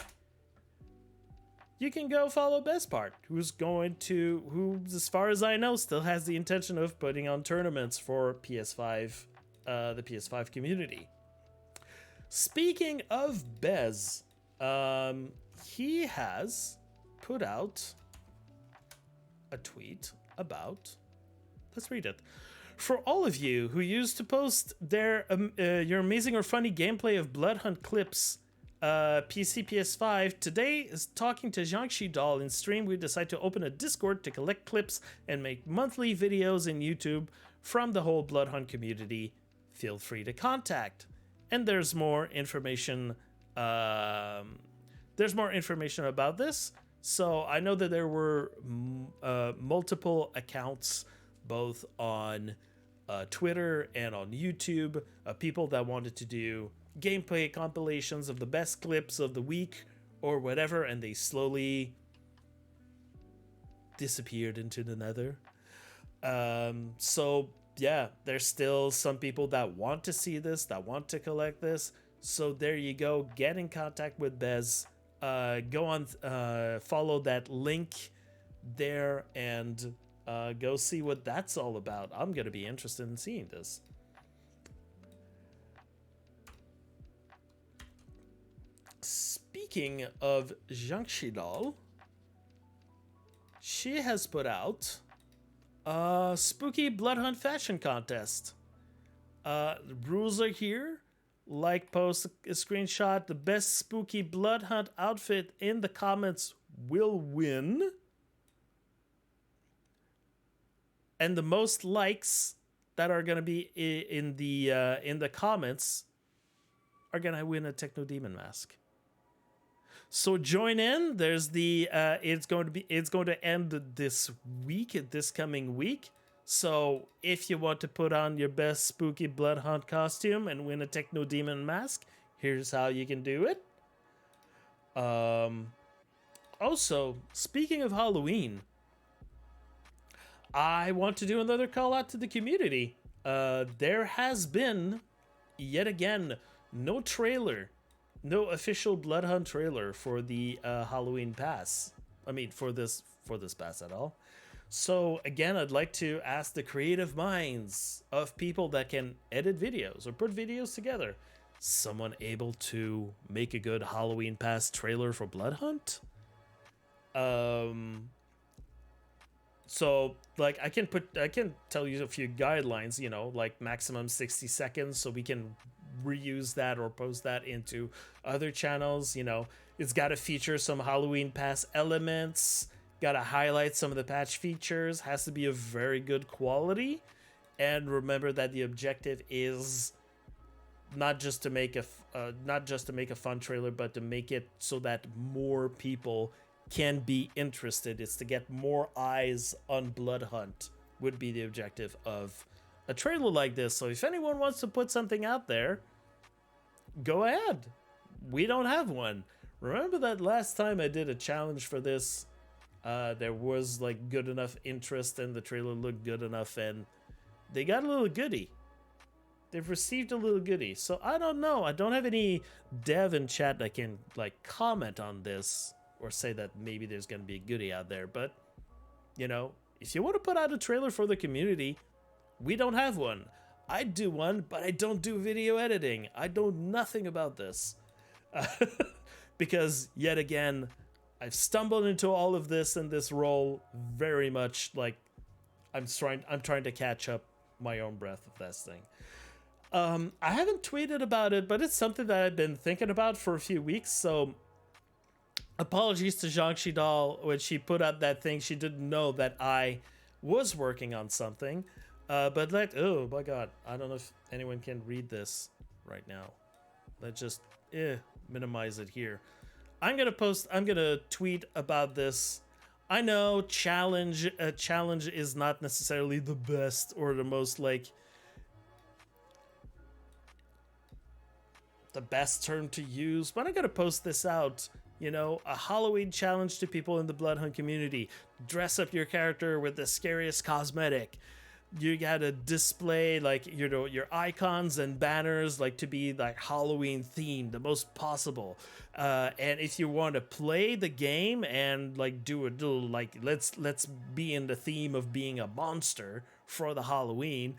you can go follow Bestpart, who, as far as I know, still has the intention of putting on tournaments for PS5, the PS5 community. Speaking of Bez, he has put out a tweet about, let's read it. For all of you who used to post your amazing or funny gameplay of Bloodhunt clips, PC, PS5, today is talking to Jiangxi Doll in stream. We decided to open a Discord to collect clips and make monthly videos in YouTube from the whole Bloodhunt community. Feel free to contact. And there's more information. There's more information about this. So I know that there were multiple accounts, both on Twitter and on YouTube, people that wanted to do gameplay compilations of the best clips of the week or whatever, and they slowly disappeared into the nether. So yeah, there's still some people that want to see this, that want to collect this. So there you go. Get in contact with Bez. Go on, follow that link there, and go see what that's all about. I'm gonna be interested in seeing this. Speaking of Jiangxi Doll, she has put out a spooky Bloodhunt fashion contest. The rules are here. Like, post a screenshot. The best spooky Bloodhunt outfit in the comments will win. And the most likes that are gonna be in the comments are gonna win a Techno Demon mask. So join in. There's the it's going to end this week, this coming week. So if you want to put on your best spooky Bloodhunt costume and win a Techno Demon mask, here's how you can do it. Also, speaking of Halloween, I want to do another call out to the community. There has been, yet again, no trailer, no official Bloodhunt trailer for the Halloween pass. I mean, for this pass at all. So again, I'd like to ask the creative minds of people that can edit videos or put videos together. Someone able to make a good Halloween pass trailer for Bloodhunt? So like I can tell you a few guidelines, you know, like maximum 60 seconds, so we can reuse that or post that into other channels. You know, it's got to feature some Halloween pass elements, got to highlight some of the patch features, has to be of very good quality, and remember that the objective is not just to make a fun trailer, but to make it so that more people can be interested. It's to get more eyes on Bloodhunt would be the objective of a trailer like this. So if anyone wants to put something out there, go ahead. We don't have one. Remember that last time I did a challenge for this, there was like good enough interest and the trailer looked good enough and they got a little goodie. They've received a little goodie. So I don't know. I don't have any dev in chat that can like comment on this or say that maybe there's going to be a goodie out there. But, you know, if you want to put out a trailer for the community, we don't have one. I do one, but I don't do video editing. I know nothing about this. Because, yet again, I've stumbled into all of this in this role very much like I'm trying to catch up my own breath of this thing. I haven't tweeted about it, but it's something that I've been thinking about for a few weeks, so apologies to Jiangxi Doll when she put out that thing. She didn't know that I was working on something. But oh my god, I don't know if anyone can read this right now. Let's just minimize it here. I'm gonna tweet about this. I know challenge is not necessarily the best or the most like the best term to use, but I'm gonna post this out. You know, a Halloween challenge to people in the Bloodhunt community. Dress up your character with the scariest cosmetic. you gotta display like your icons and banners like to be like Halloween themed the most possible. And if you want to play the game and like do a little like let's be in the theme of being a monster for the Halloween,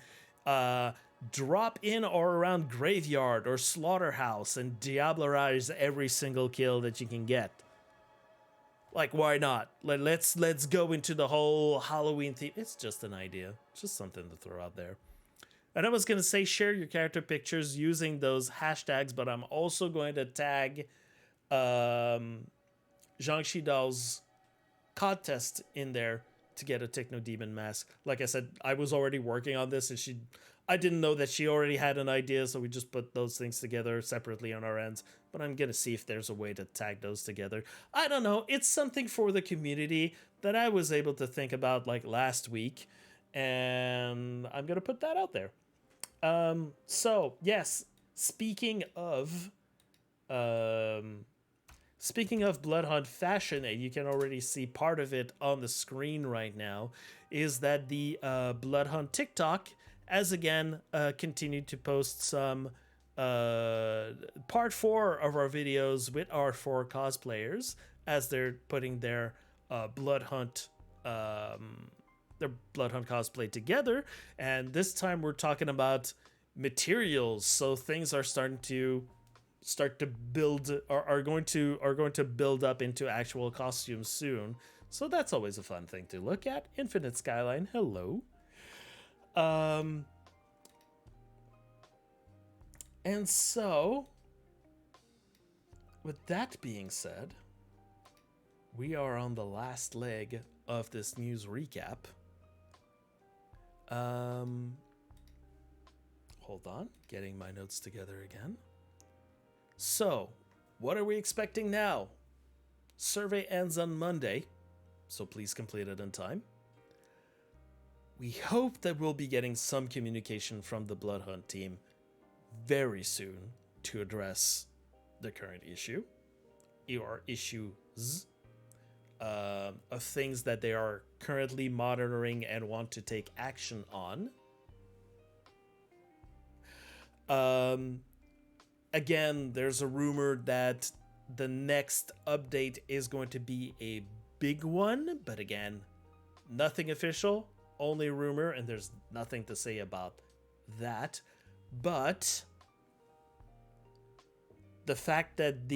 drop in or around graveyard or slaughterhouse and diablerize every single kill that you can get. Like, why not? Let's go into the whole Halloween theme. It's just an idea, just something to throw out there. And I was gonna say share your character pictures using those hashtags, but I'm also going to tag Zhang Shidal's contest in there to get a Techno Demon mask. Like I said, I was already working on this, and I didn't know that she already had an idea, so we just put those things together separately on our ends. But I'm gonna see if there's a way to tag those together. I don't know. It's something for the community that I was able to think about like last week, and I'm gonna put that out there. So yes, speaking of Bloodhunt fashion, and you can already see part of it on the screen right now, is that the Bloodhunt TikTok has again continued to post some part 4 of our videos with our 4 cosplayers as they're putting their Bloodhunt cosplay together. And this time we're talking about materials, so things are starting to build, are going to build up into actual costumes soon. So that's always a fun thing to look at. Infinite Skyline, hello. And so, with that being said, we are on the last leg of this news recap. Hold on, getting my notes together again. So, what are we expecting now? Survey ends on Monday, so please complete it in time. We hope that we'll be getting some communication from the Bloodhunt team very soon to address the current issue or issues of things that they are currently monitoring and want to take action on. Again, there's a rumor that the next update is going to be a big one, but again, nothing official, only rumor, and there's nothing to say about that. But the fact that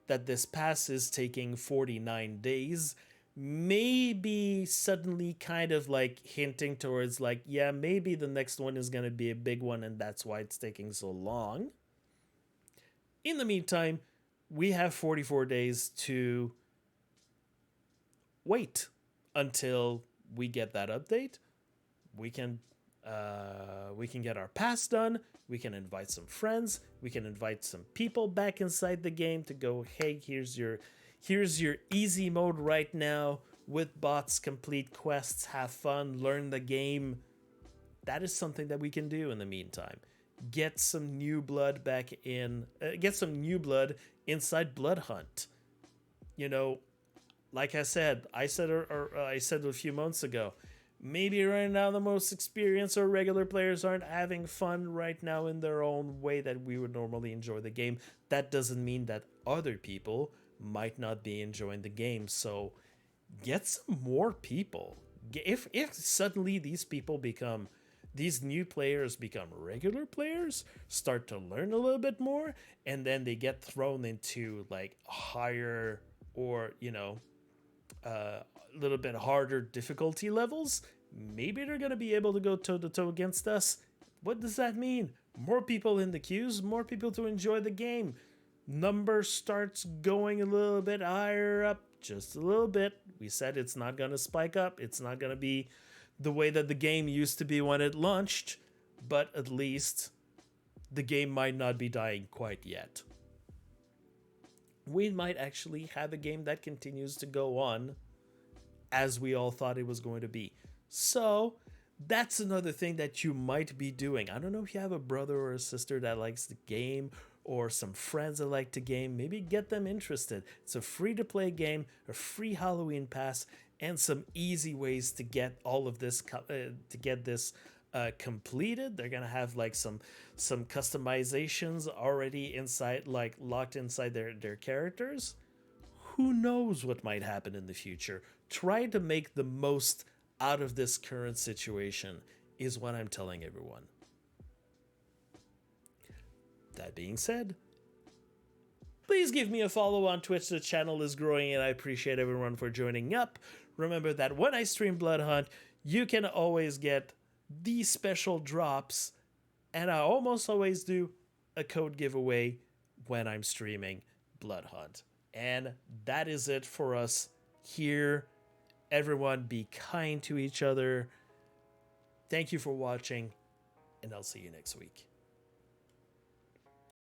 that this pass is taking 49 days maybe suddenly kind of like hinting towards like, yeah, maybe the next one is going to be a big one and that's why it's taking so long. In the meantime, we have 44 days to wait until we get that update. We can get our pass done. We can invite some friends. We can invite some people back inside the game to go, hey, here's your easy mode right now with bots, complete quests, have fun, learn the game. That is something that we can do in the meantime. Get some new blood back in, get some new blood inside Bloodhunt. You know, like I said a few months ago, maybe right now the most experienced or regular players aren't having fun right now in their own way that we would normally enjoy the game. That doesn't mean that other people might not be enjoying the game. So get some more people. If suddenly these new players become regular players, start to learn a little bit more, and then they get thrown into like higher or, a little bit harder difficulty levels, maybe they're going to be able to go toe to toe against us. What does that mean? More people in the queues, more people to enjoy the game. Number starts going a little bit higher up, just a little bit. We said it's not going to spike up. It's not going to be the way that the game used to be when it launched, but at least the game might not be dying quite yet. We might actually have a game that continues to go on as we all thought it was going to be. So that's another thing that you might be doing. I don't know if you have a brother or a sister that likes the game, or some friends that like to game, maybe get them interested. It's a free-to-play game, a free Halloween pass, and some easy ways to get all of this completed. They're gonna have like some customizations already inside, like locked inside their characters. Who knows what might happen in the future? Try to make the most out of this current situation is what I'm telling everyone. That being said, please give me a follow on Twitch. The channel is growing and I appreciate everyone for joining up. Remember that when I stream Bloodhunt, you can always get these special drops, and I almost always do a code giveaway when I'm streaming Bloodhunt. And that is it for us here. Everyone, be kind to each other. Thank you for watching, and I'll see you next week.